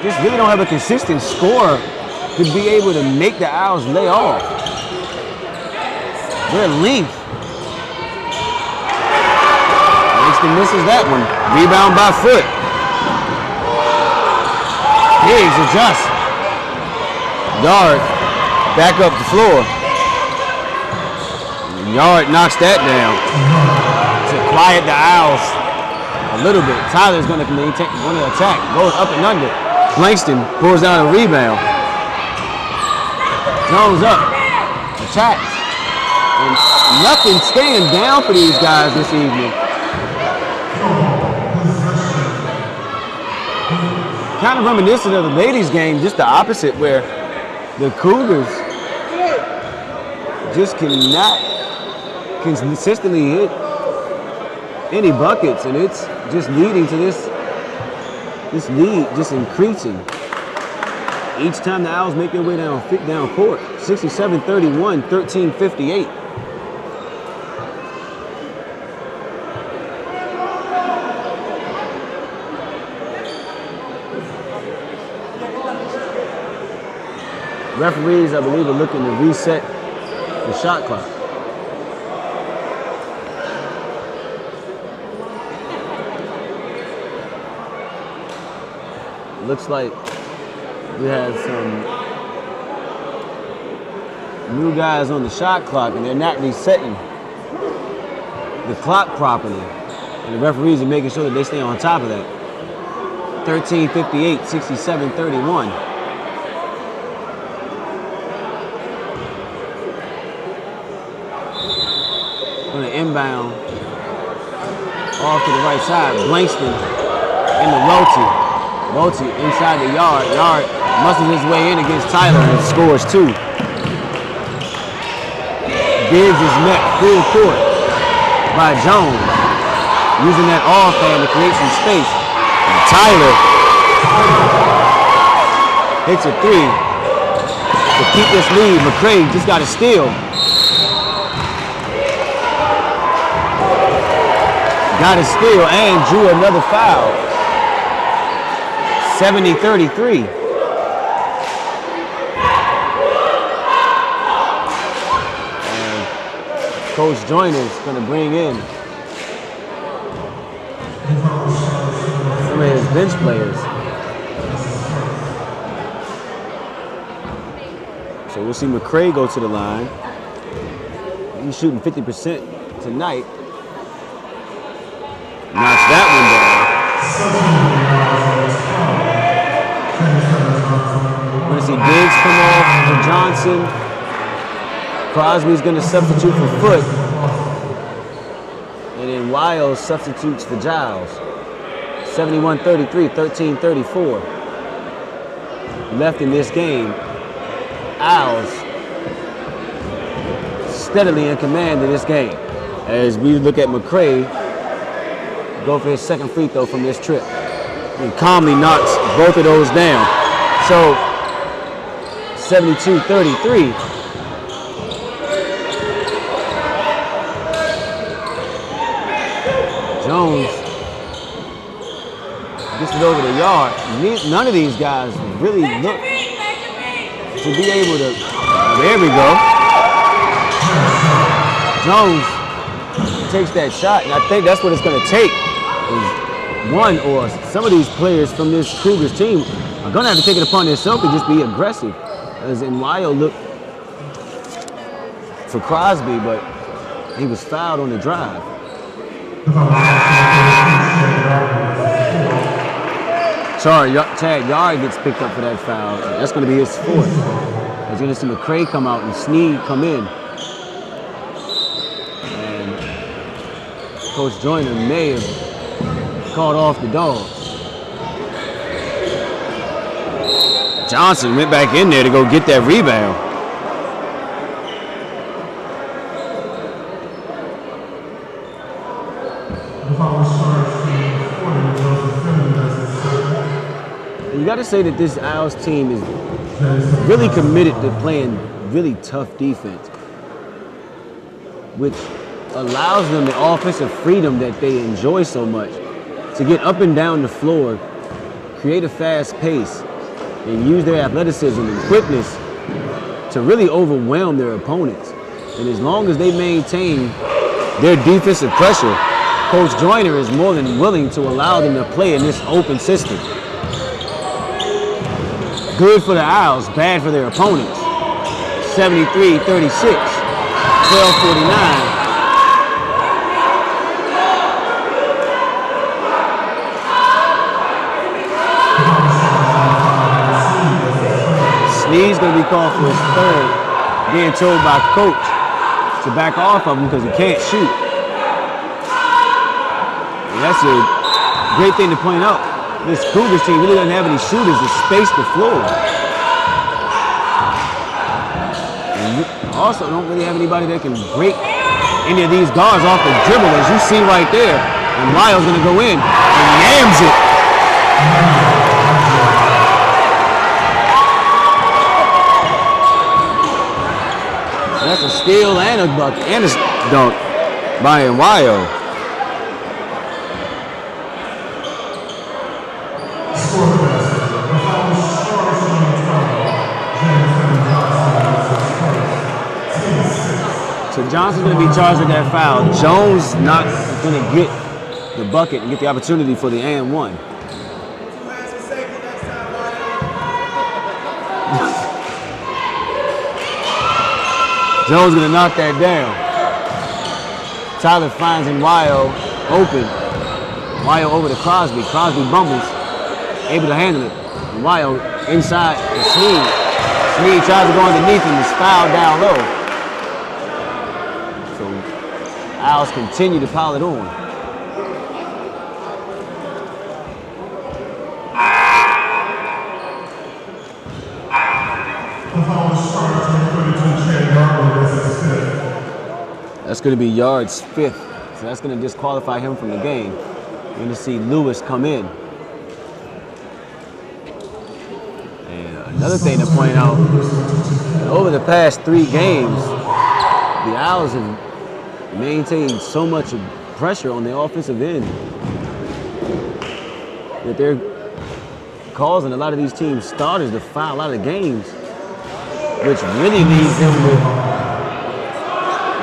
just really don't have a consistent scorer to be able to make the Owls lay off. Their length. Langston misses that one. Rebound by Foot. Higgs adjusts. Yard back up the floor. Yard knocks that down to quiet the Owls a little bit. Tyler's going to attack. Goes up and under. Langston pulls down a rebound. Jones up. Attacks. And nothing staying down for these guys this evening. Kind of reminiscent of the ladies' game, just the opposite, where the Cougars just cannot consistently hit any buckets, and it's just leading to this lead just increasing. Each time the Owls make their way down court, 67-31, 13-58. Referees, I believe, are looking to reset the shot clock. It looks like we have some new guys on the shot clock, and they're not resetting the clock properly. And the referees are making sure that they stay on top of that. 13-58, 67-31. Going to inbound off to the right side. Blankston in the Rotie. Rotie inside the Yard. Yard muscles his way in against Tyler and scores 2. Biggs is met full court by Jones, using that offhand to create some space. And Tyler hits a 3 to keep this lead. McCray just got a steal. Got a steal and drew another foul. 70-33. And Coach Joyner's going to bring in some of his bench players. So we'll see McCray go to the line. He's shooting 50% tonight. Knocks that one down. We're going to see Biggs come off for Johnson. Crosby's going to substitute for Foot. And then Wiles substitutes for Giles. 71-33, 13-34. Left in this game. Owls steadily in command of this game. As we look at McCray go for his second free throw from this trip. And calmly knocks both of those down. So, 72-33. Jones gets it over the Yard. None of these guys really look to be able to, there we go. Jones takes that shot, and I think that's what it's going to take. One or some of these players from this Cougars team are going to have to take it upon themselves to just be aggressive. As Enwayo looked for Crosby, but he was fouled on the drive. Sorry, Chad Yard gets picked up for that foul. That's going to be his 4th. As you're going to see McCray come out and Sneed come in. And Coach Joyner may have called off the Dogs. Johnson went back in there to go get that rebound. You got to say that this Owls team is really committed to playing really tough defense, which allows them the offensive freedom that they enjoy so much to get up and down the floor, create a fast pace, and use their athleticism and quickness to really overwhelm their opponents. And as long as they maintain their defensive pressure, Coach Joyner is more than willing to allow them to play in this open system. Good for the Owls, bad for their opponents. 73-36, 12:49. Sneed's going to be called for his third, being told by coach to back off of him because he can't shoot. And that's a great thing to point out. This Cougars team really doesn't have any shooters to space the floor. And you also don't really have anybody that can break any of these guards off the dribble, as you see right there. And Lyle's going to go in and yams it. That's a steal and a bucket and a dunk by Wyo. So Johnson's going to be charged with that foul. Jones not going to get the bucket and get the opportunity for the and one. Jones going to knock that down. Tyler finds Wyo open. Wyo over to Crosby. Crosby bumbles, able to handle it. And Wyo inside to Sneed. Sneed tries to go underneath him. He's fouled down low. So Owls continue to pile it on. That's going to be Yard's fifth. So that's going to disqualify him from the game. You're going to see Lewis come in. And another thing to point out, over the past 3 games, the Owls have maintained so much pressure on the offensive end that they're causing a lot of these teams' starters to foul out of games, which really leaves them with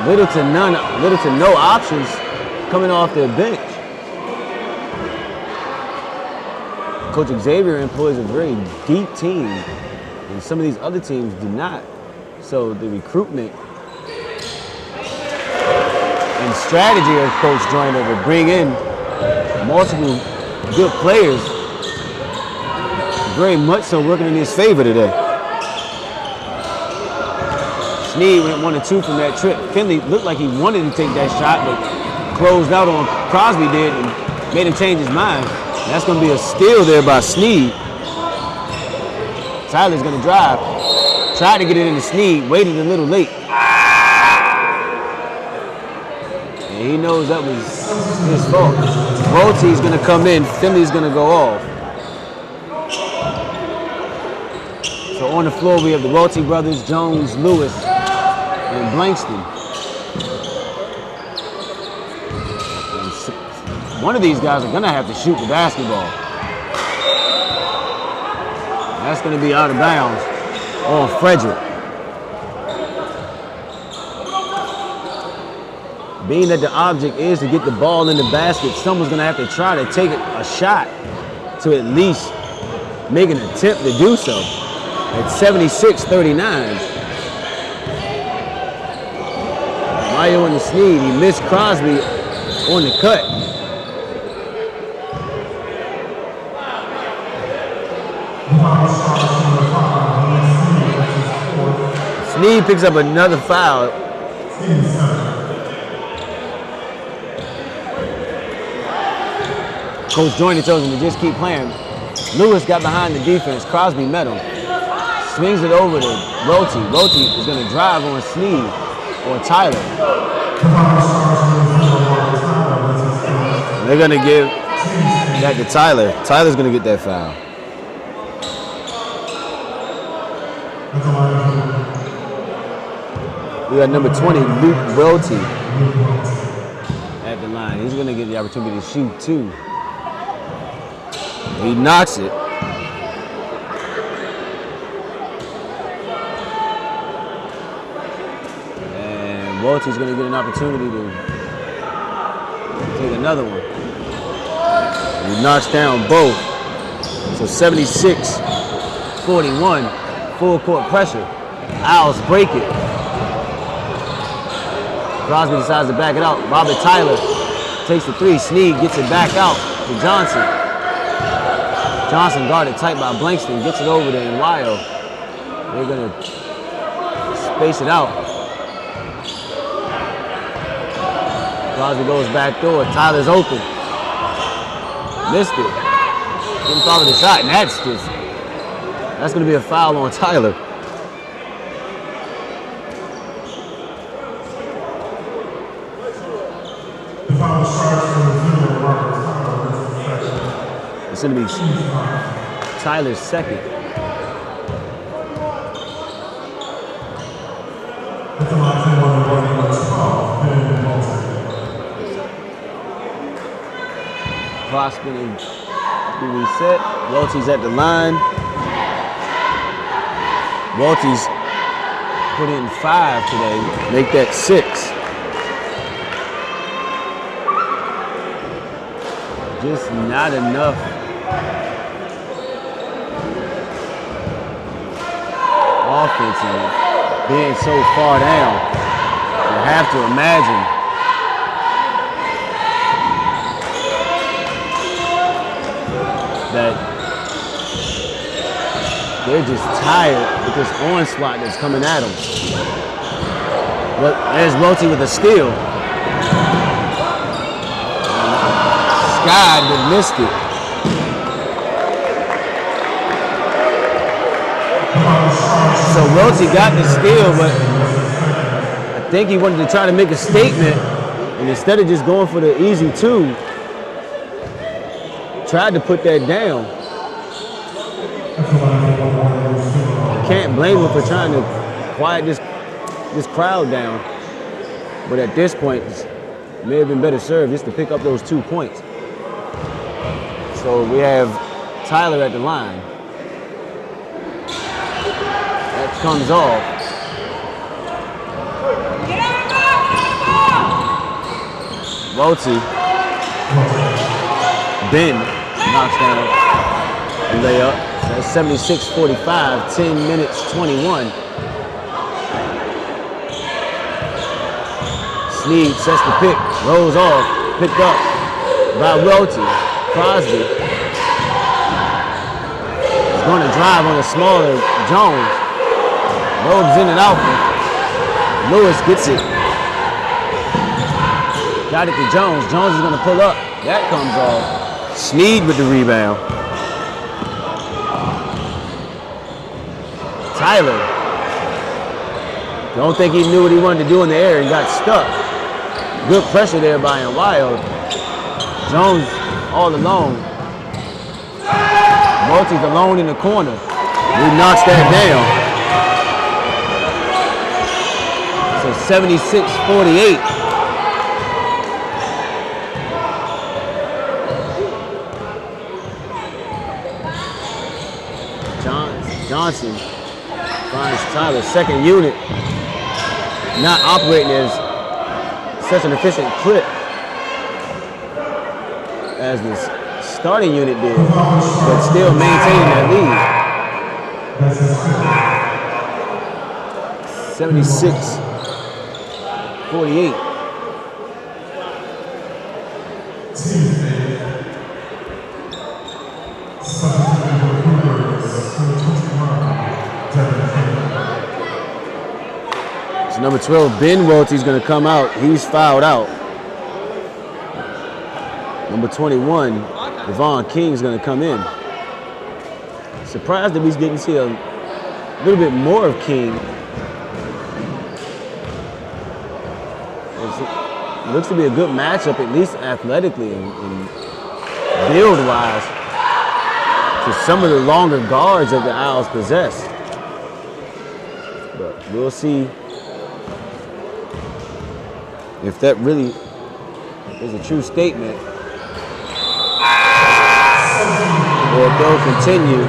little to no options coming off their bench. Coach Xavier employs a very deep team, and some of these other teams do not. So the recruitment and strategy of Coach Joyner to bring in multiple good players very much so working in his favor today. Sneed went 1 or 2 from that trip. Finley looked like he wanted to take that shot, but closed out on Crosby did and made him change his mind. That's going to be a steal there by Sneed. Tyler's going to drive. Tried to get it into Sneed, waited a little late. And he knows that was his fault. Voltey's going to come in. Finley's going to go off. So on the floor, we have the Welty brothers, Jones, Lewis, and Blankston. And one of these guys are going to have to shoot the basketball. That's going to be out of bounds on Frederick. Being that the object is to get the ball in the basket, someone's going to have to try to take a shot to at least make an attempt to do so. At 76-39. Wyo in the Sneed. He missed Crosby on the cut. Sneed picks up another foul. Coach Joyner tells him to just keep playing. Lewis got behind the defense. Crosby met him. Swings it over to Welty. Welty is going to drive on Sneed or Tyler. They're going to give that to Tyler. Tyler's going to get that foul. We got number 20, Luke Welty, at the line. He's going to get the opportunity to shoot too. He knocks it. And Welty's going to get an opportunity to take another one. He knocks down both. So 76-41, full court pressure. Owls break it. Crosby decides to back it out. Robert Tyler takes the three. Snead gets it back out to Johnson. Johnson guarded tight by Blankston. Gets it over to Wyo. They're going to space it out. Crosby goes back door. Tyler's open. Missed it. Didn't follow the shot. And that's going to be a foul on Tyler. It's going to be Tyler's second. Clock's going to be reset. Welty's at the line. Welty's put in 5 today. Make that 6. Just not enough offense and being so far down. You have to imagine that they're just tired with this onslaught that's coming at them. But there's Welty with a steal. Sky that missed it. So Welty got the steal, but I think he wanted to try to make a statement, and instead of just going for the easy 2, tried to put that down. Can't blame him for trying to quiet this crowd down. But at this point, it may have been better served just to pick up those 2 points. So we have Tyler at the line. That comes off. Welty. Ben knocks down the layup. So that's 76-45, 10 minutes, 21. Snead sets the pick, rolls off, picked up by Welty. Crosby is going to drive on a smaller Jones. Robes in and out. Lewis gets it. Got it to Jones. Jones is going to pull up. That comes off. Snead with the rebound. Tyler. Don't think he knew what he wanted to do in the air and got stuck. Good pressure there by Wyo. Jones all alone. Welty's alone in the corner. He knocks that down. So 76-48. Johnson finds Tyler's second unit not operating as such an efficient clip as the starting unit did, but still maintaining that lead. 76-48. So number 12, Ben Welty's going to come out. He's fouled out. Number 21, Devon King's going to come in. Surprised that we didn't see a little bit more of King. It looks to be a good matchup, at least athletically and build-wise, to some of the longer guards that the Owls possess. We'll see if that really is a true statement, or if they'll continue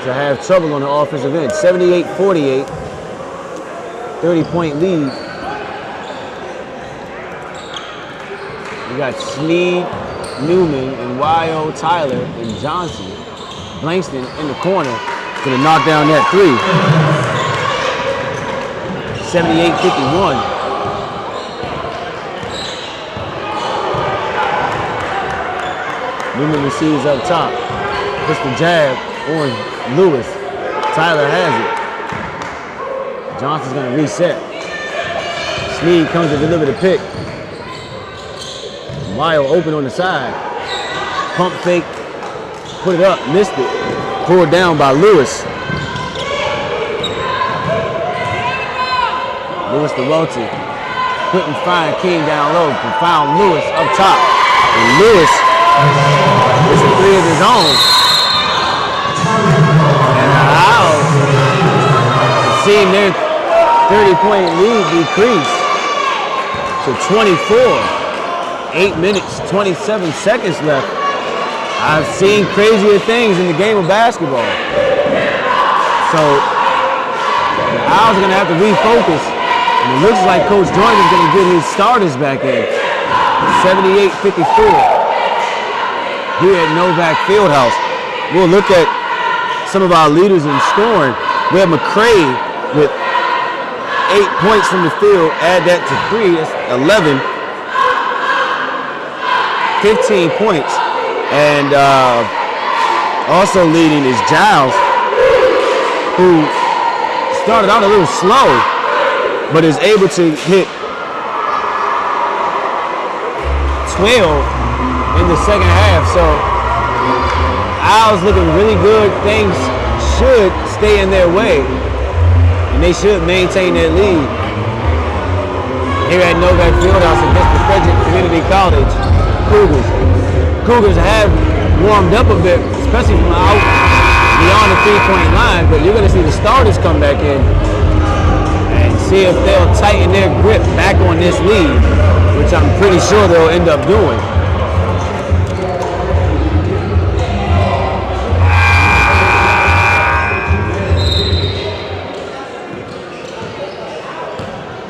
to have trouble on the offensive end. 78-48, 30-point lead. We got Sneed, Newman, and Y.O. Tyler and Johnson. Blankston in the corner, gonna knock down that three. 78-51. Newman receives up top. Puts the jab on Lewis. Tyler has it. Johnson's gonna reset. Sneed comes to deliver the pick. Lyle open on the side. Pump fake. Put it up, missed it. Pulled down by Lewis. Lewis to Welty. Couldn't find King down low, but found Lewis up top. And Lewis is a three of his own. And the Owls have seen their 30-point lead decrease to 24. 8 minutes, 27 seconds left. I've seen crazier things in the game of basketball. So the Owls are going to have to refocus. And it looks like Coach Jordan is going to get his starters back in. 78-54 here at Novak Fieldhouse. We'll look at some of our leaders in scoring. We have McCray with 8 points from the field. Add that to 3, that's 11. 15 points. And also leading is Giles, who started out a little slow, but is able to hit 12 in the second half. So Owls looking really good. Things should stay in their way, and they should maintain their lead here at Novak Fieldhouse against the Frederick Community College Cougars. Cougars have warmed up a bit, especially from out beyond the three-point line, but you're going to see the starters come back in and see if they'll tighten their grip back on this lead, which I'm pretty sure they'll end up doing.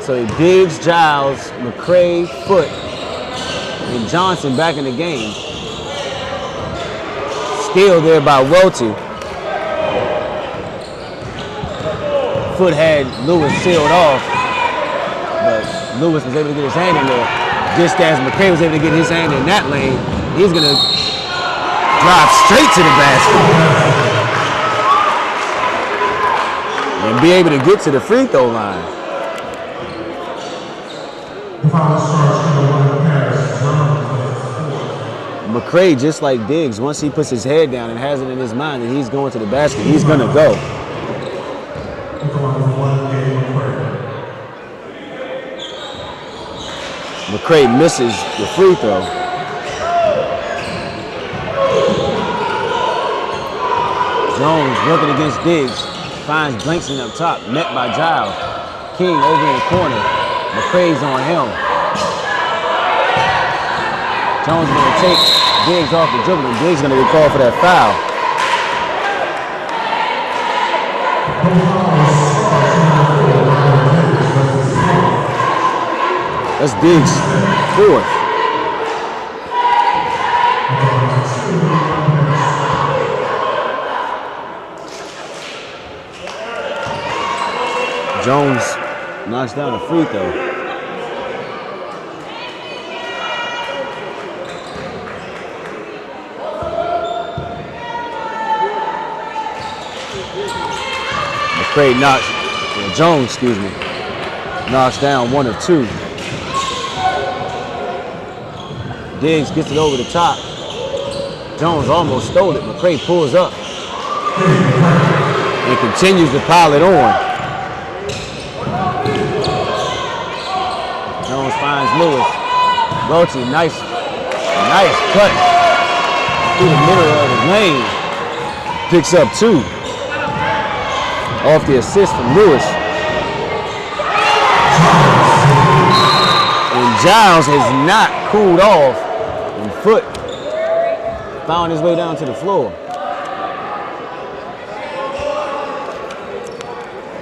So Diggs, Giles, McCray, Foote, and Johnson back in the game. Steal there by Welty. Foote had Lewis sealed off, but Lewis was able to get his hand in there. Just as McCray was able to get his hand in that lane, he's going to drive straight to the basket and be able to get to the free throw line. McCray, just like Diggs, once he puts his head down and has it in his mind that he's going to the basket, he's going to go. McCray misses the free throw. Jones working against Diggs, finds Blankston up top, met by Giles. King over in the corner. McCray's on him. Jones going to take Diggs off the dribble, and Diggs going to get called for that foul. That's Diggs' fourth. Jones knocks down a free throw. Jones, knocks down one of two. Diggs gets it over the top. Jones almost stole it. McCray pulls up and continues to pile it on. Jones finds Lewis. Welty, nice cut through the middle of the lane. Picks up two. off the assist from Lewis. And Giles has not cooled off, and Foot found his way down to the floor.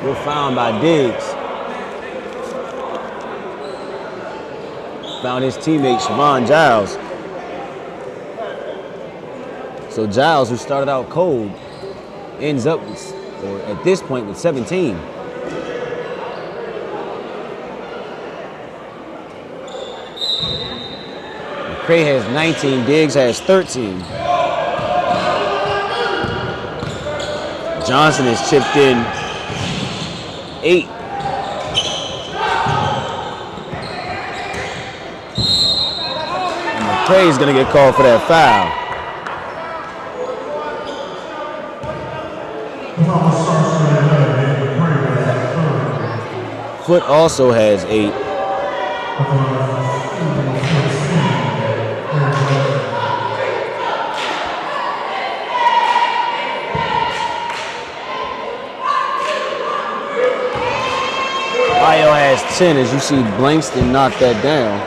Good foul by Diggs. Found his teammate, Siobhan Giles. So Giles, who started out cold, ends up with, or at this point, with 17. McCray has 19, Diggs has 13. Johnson has chipped in 8. And McCray is going to get called for that foul. Foot also has 8. Io has 10, as you see Blankston knock that down.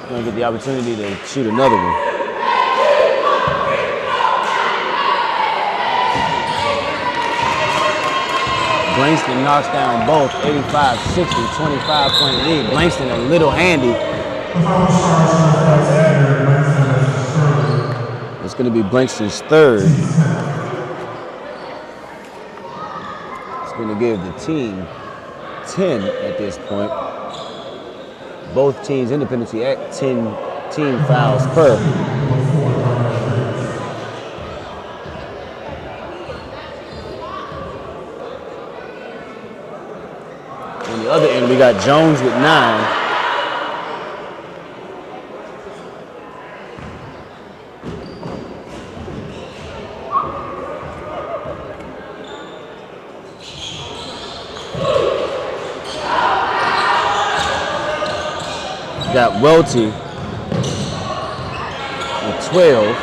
He's going to get the opportunity to shoot another one. Blankston knocks down both, 85-60, 25-point lead. Blankston a little handy. It's going to be Blankston's third. It's going to give the team 10 at this point. Both teams independently at 10 team fouls per. On the other end, we got Jones with 9. Got Welty with 12.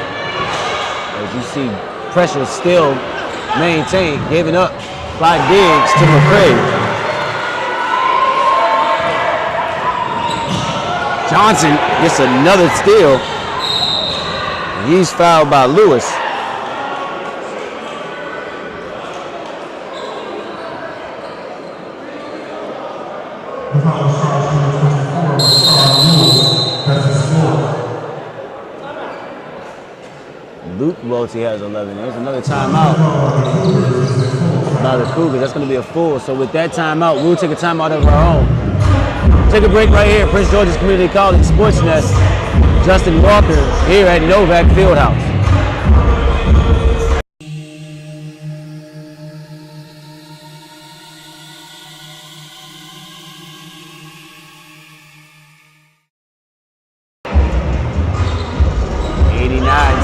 As you see, pressure still maintained, giving up by Diggs to McCray. Johnson gets another steal. He's fouled by Lewis. Luke Welty has 11. There's another timeout by the Cougars. That's going to be a full. So with that timeout, we'll take a timeout of our own. Take a break right here at Prince George's Community College Sports Nest. Justin Walker here at Novak Fieldhouse.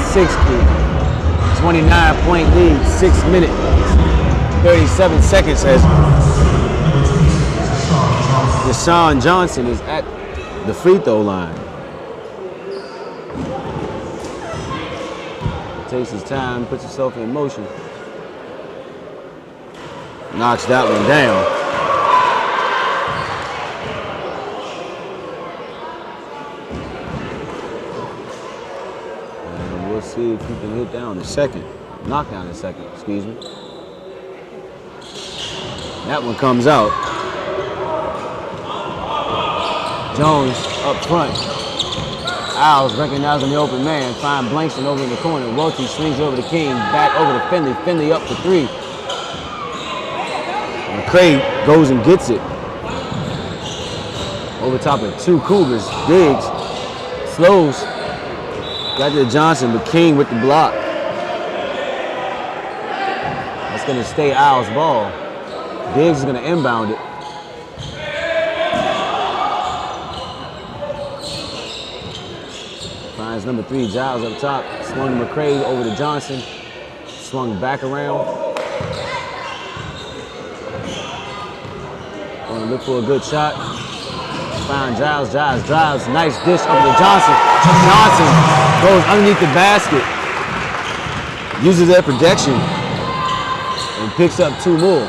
.60, 29-point lead, 6 minutes, 37 seconds as Deshaun Johnson is at the free throw line. Takes his time, puts himself in motion. Knocks that one down. We'll see if he can hit down the second. Knock down the second, excuse me. That one comes out. Jones up front. Owls recognizing the open man. Find Blankston over in the corner. Welty swings over to King. Back over to Finley. Finley up for 3. McCray goes and gets it. Over top of 2 Cougars. Diggs slows. Got to Johnson, but King with the block. That's going to stay Owls' ball. Diggs is going to inbound it. Finds number 3, Giles up top. Swung to McCray over to Johnson. Swung back around. Going to look for a good shot. Found Giles. Giles drives. Nice dish over to Johnson. Johnson goes underneath the basket. uses that protection and picks up 2 more.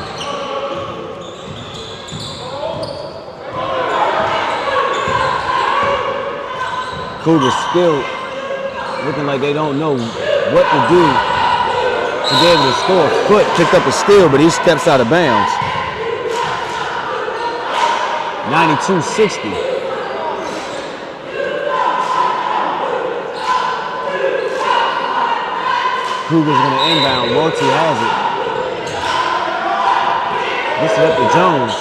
Cougars still looking like they don't know what to do to be able to score. Foot picked up a steal, but he steps out of bounds. 92-60. Cougars gonna inbound. Walty has it. This is up to Jones.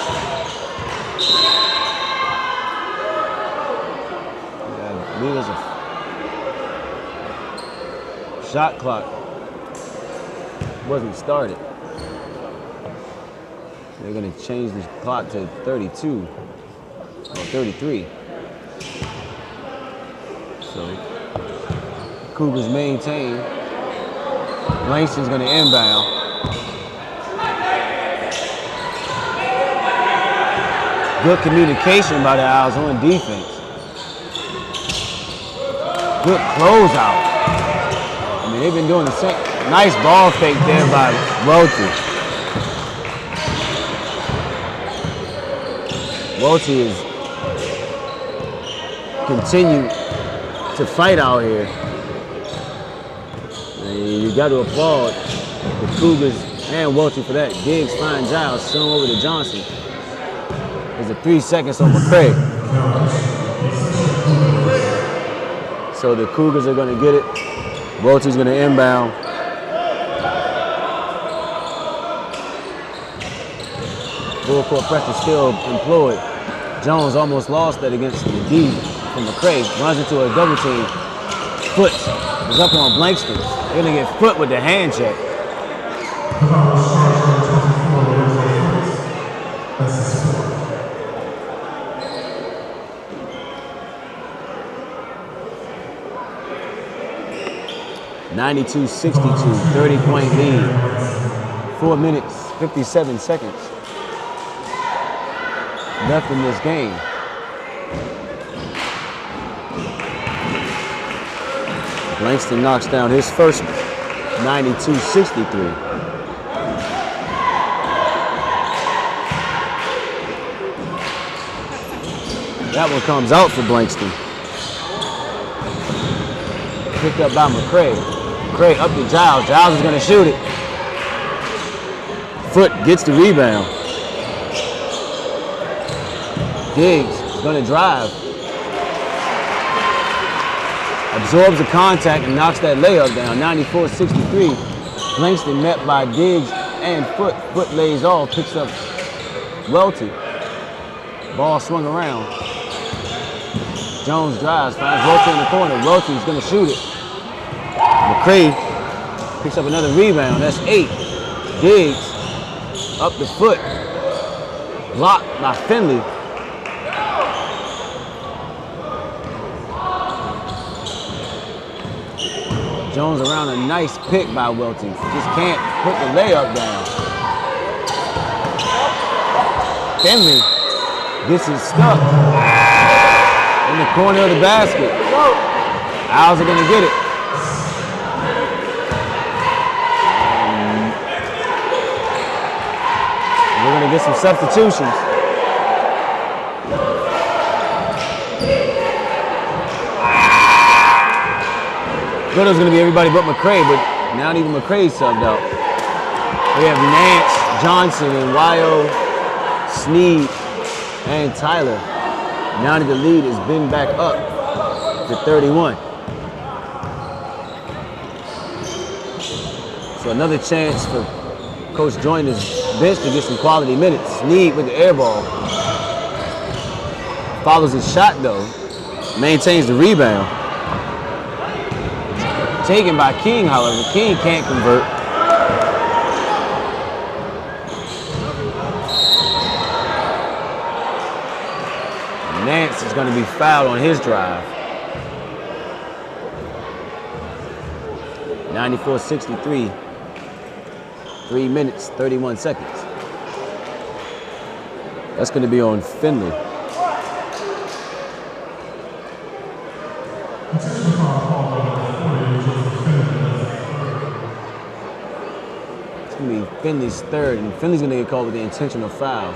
Yeah, I believe there's a shot clock. Wasn't started. They're gonna change the clock to 32 or 33. So Cougars maintain. Langston's gonna inbound. Good communication by the Owls on defense. Good closeout. I mean, they've been doing the same. Nice ball fake there by Welty. Welty is continue to fight out here. And you got to applaud the Cougars and Welty for that. Diggs finds Giles, shown over to Johnson. There's a 3 seconds on McCray. So the Cougars are going to get it. Welty's going to inbound. Full court pressure still employed. Jones almost lost that against the D from McCray. Runs into a double team. Foot is up on Blankston. They're going to get Foot with the hand check. (92-62), 30-point lead. 4 minutes, 57 seconds left in this game. Langston knocks down his first 92-63. That one comes out for Blankston. Picked up by McCray. McCray up to Giles. Giles is going to shoot it. Foot gets the rebound. Diggs is going to drive. Absorbs the contact and knocks that layup down. 94-63. Langston met by Diggs and Foot. Foot lays off, picks up Welty. Ball swung around. Jones drives, finds Welty in the corner. Welty's going to shoot it. McCray picks up another rebound. That's 8. Diggs up the Foot. Blocked by Finley. Jones around a nice pick by Welty. Just can't put the layup down. Finley, this is stuck in the corner of the basket. Owls are going to get it. We're going to get some substitutions. Thought it was going to be everybody but McCray, but now even McCray's subbed out. We have Nance, Johnson, and Wyo, Sneed, and Tyler. Now that the lead has been back up to 31. So another chance for Coach Joyner's bench to get some quality minutes. Sneed with the air ball. Follows his shot though. Maintains the rebound. Taken by King, however. King can't convert. Nance is going to be fouled on his drive. 94-63. 3 minutes, 31 seconds. That's going to be on Finley. Finley's third, and Finley's going to get called with the intentional foul.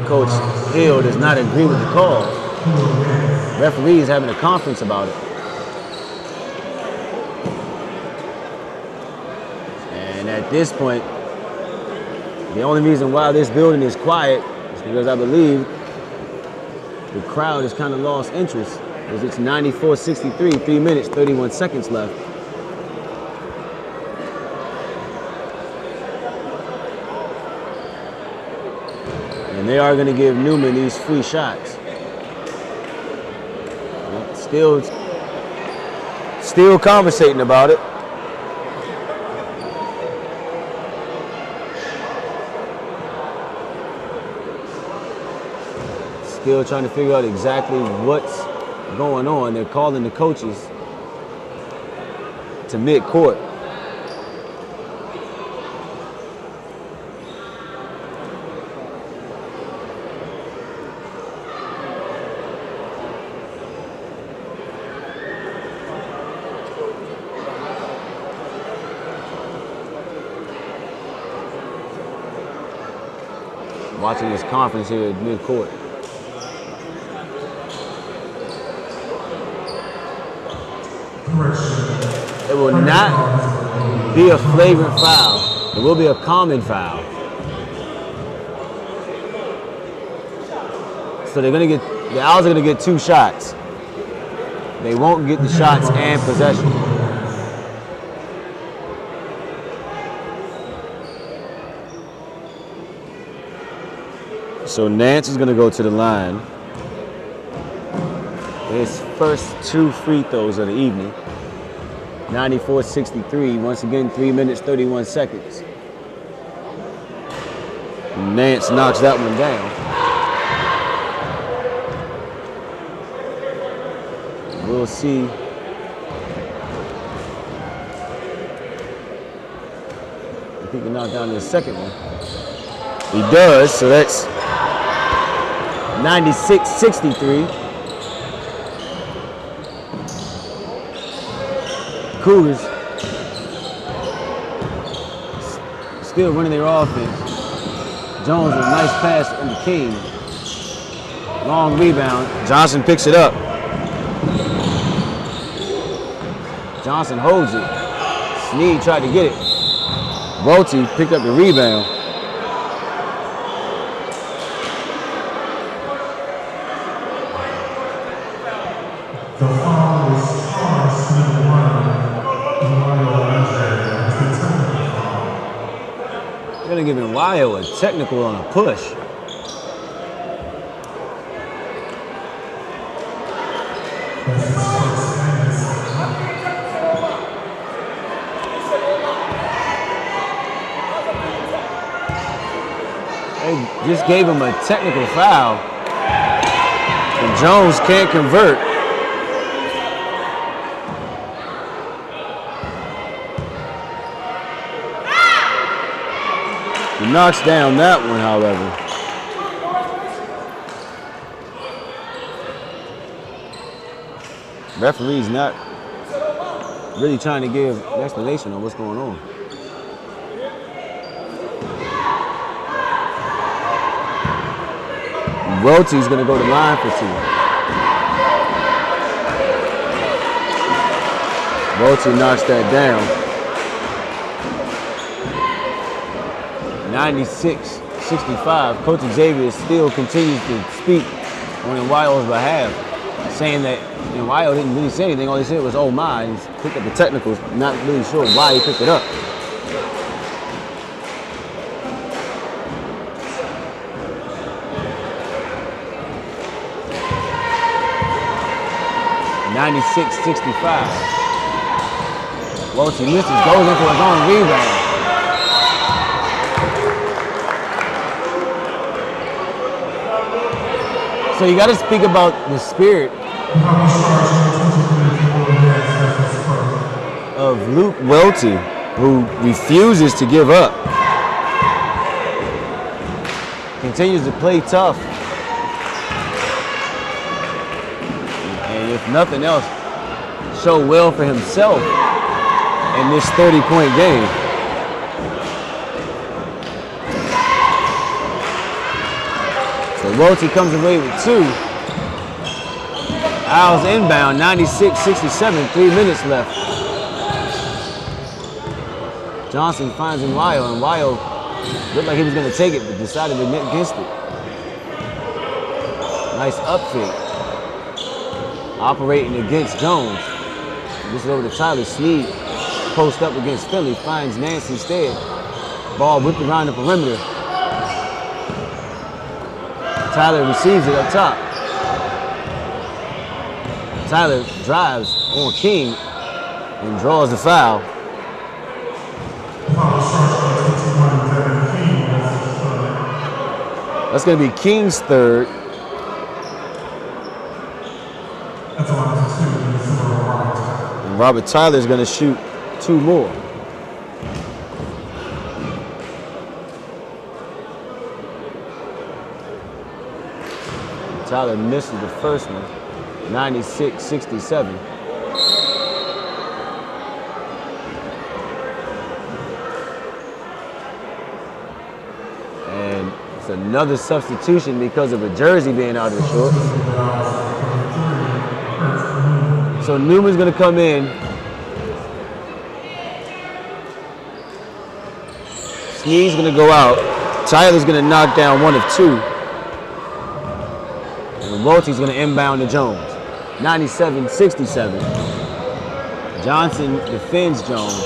Coach Hill does not agree with the call. Referee is having a conference about it. And at this point, the only reason why this building is quiet is because I believe the crowd has kind of lost interest. Because it's 94-63, 3 minutes, 31 seconds left. And they are going to give Newman these free shots. Still conversating about it. Still trying to figure out exactly what's going on. They're calling the coaches to mid-court. Watching this conference here at mid-court. It will not be a flagrant foul. It will be a common foul. So they're gonna get, the Owls are gonna get 2 shots. They won't get the shots and possession. So Nance is gonna go to the line. His first 2 free throws of the evening. 94-63, once again, 3 minutes, 31 seconds. Nance knocks that one down. We'll see. If he can knock down the second one. He does, so that's 96-63. Cougars still running their offense. Jones with a nice pass on the King. Long rebound. Johnson picks it up. Johnson holds it. Snead tried to get it. Welty picked up the rebound. They're giving Wyo a technical on a push. They just gave him a technical foul. And Jones can't convert. He knocks down that one, however. Referee's not really trying to give an explanation on what's going on. Welty's gonna go to line for 2. Welty knocks that down. 96-65. Coach Xavier still continues to speak on Wyo's behalf, saying that Wyo didn't really say anything. All he said was, "Oh my," and he picked up the technicals. Not really sure why he picked it up. Welty misses, goes into his own rebound. So you got to speak about the spirit of Luke Welty, who refuses to give up. Continues to play tough. And if nothing else, show well for himself in this 30-point game. So Welty comes away with 2. Owls inbound, 96-67, 3 minutes left. Johnson finds Nwayo, and Nwayo looked like he was going to take it, but decided to net against it. Nice up fake. Operating against Jones. This is over to Tyler. Sneed post up against Finley, finds Nance instead. Ball whipped around the perimeter. Tyler receives it up top. Tyler drives on King and draws the foul. That's going to be King's third. And Robert Tyler's going to shoot 2 more. Tyler misses the first one, 96-67. And it's another substitution because of a jersey being out of the shorts. So Newman's going to come in. Sneed's going to go out. Tyler's going to knock down 1 of 2. And Welty's going to inbound to Jones. 97-67. Johnson defends Jones.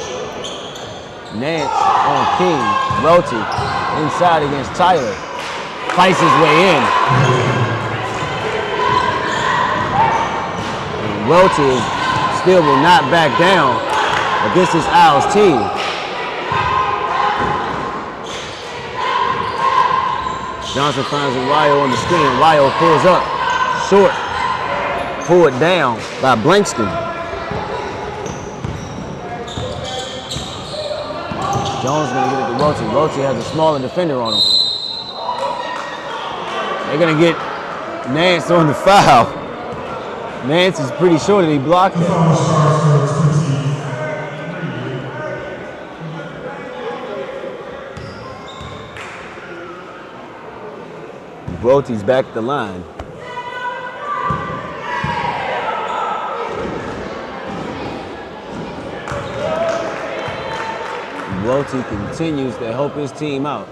Nance on King. Welty inside against Tyler. Fights his way in. And Welty still will not back down against this Owls team. Johnson finds Nwayo on the screen. Nwayo pulls up. Short. Pulled down by Blankston. Jones going to get it to Welty. Welty has a smaller defender on him. They're going to get Nance on the foul. Nance is pretty sure that he blocked it. Welty's back at the line. Welty continues to help his team out.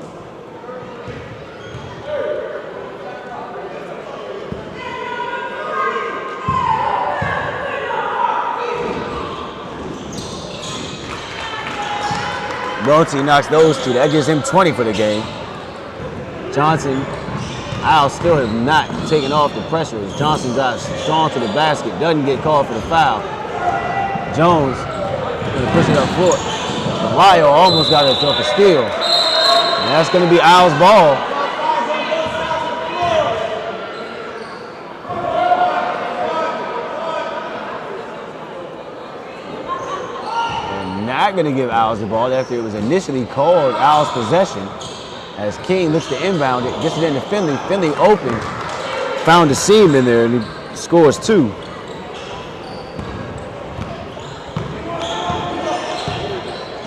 Welty knocks those 2. That gives him 20 for the game. Johnson, Owls still have not taken off the pressure as Johnson got strong to the basket, doesn't get called for the foul. Jones going to push it up court. Nwayo almost got himself a steal. And that's going to be Owls ball. And not going to give Owls the ball after it was initially called Owls possession. As King looks to inbound it, gets it into Finley. Finley open, found a seam in there, and he scores 2.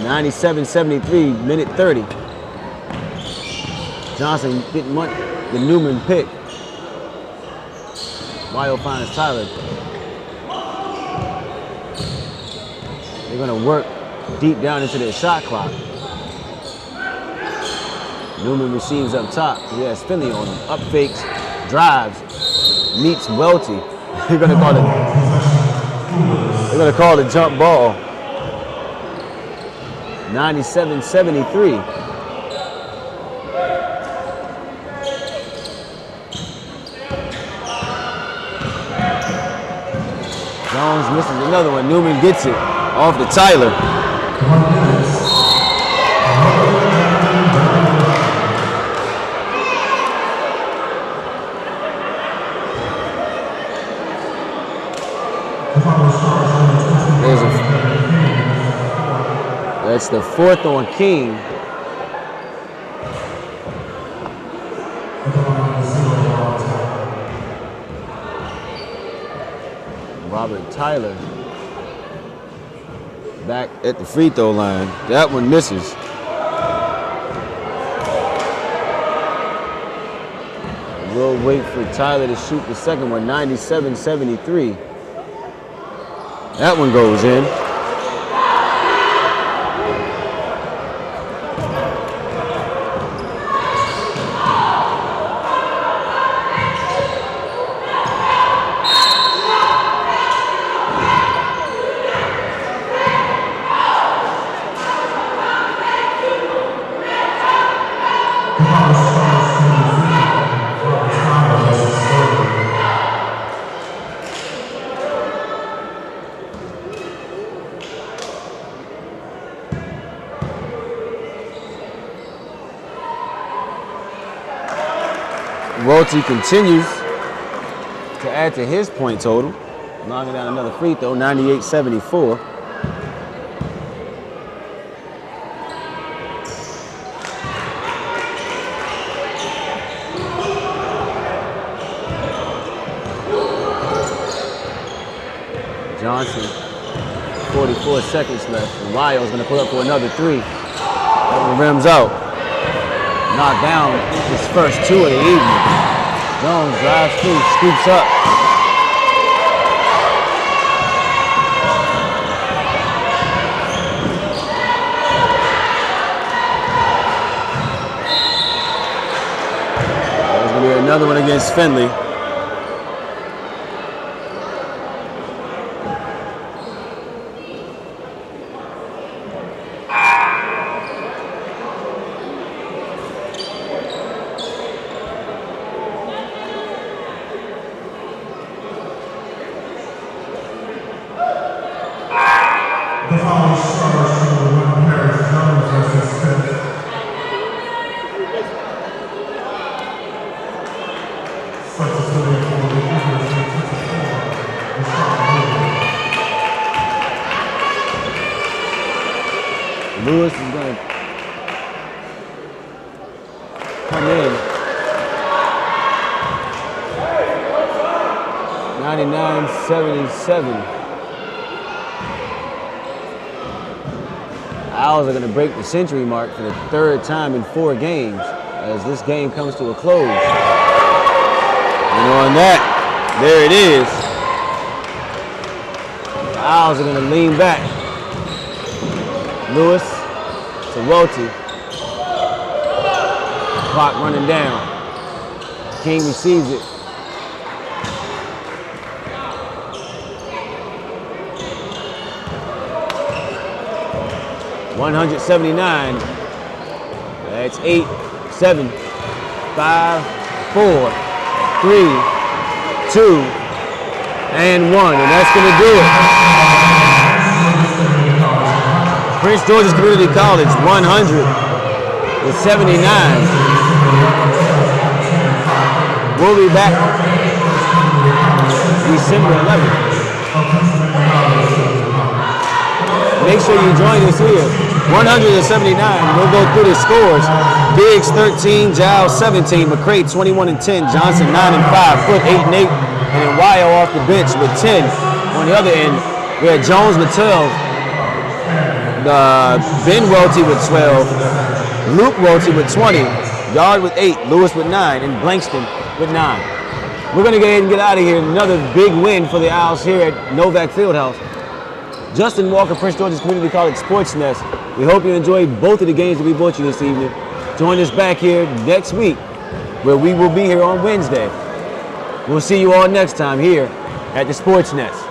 (97-73), minute 30. Johnson getting the Newman pick. Nwayo finds Tyler. They're going to work deep down into their shot clock. Newman receives up top. He has Finley on him. Up fakes, drives, meets Welty. They're going to call the jump ball. 97-73. Jones misses another one. Newman gets it off to Tyler. That's the 4th on King. Robert Tyler back at the free throw line. That one misses. We'll wait for Tyler to shoot the second one, 97-73. That one goes in. Welty continues to add to his point total, knocking down another free throw, 98-74. Johnson, 44 seconds left, and Lyle's going to pull up for another three. That one rims out. Knocked down his first two of the evening. Jones drives through, scoops up. There's going to be another one against Finley. Lewis is going to come in. 99-77. Owls are going to break the century mark for the third time in 4 games as this game comes to a close. And on that, there it is. The Owls are going to lean back. Lewis to Welty. Clock running down. King receives it. $179. That's 8, 7, 5, 4, 3, 2, and 1. And that's going to do it. Prince George's Community College, 179. We'll be back December 11th. Make sure you join us here. 179. We'll go through the scores. Biggs 13, Giles 17, McCray 21-10, Johnson 9-5, Foot 8-8, and then Wyo off the bench with 10. On the other end, we had Jones with 12, Ben Welty with 12, Luke Welty with 20, Yard with 8, Lewis with 9, and Blankston with 9. We're going to go ahead and get out of here. Another big win for the Owls here at Novak Fieldhouse. Justin Walker, Prince George's Community College Sports Nest. We hope you enjoyed both of the games that we brought you this evening. Join us back here next week, where we will be here on Wednesday. We'll see you all next time here at the Sports Nest.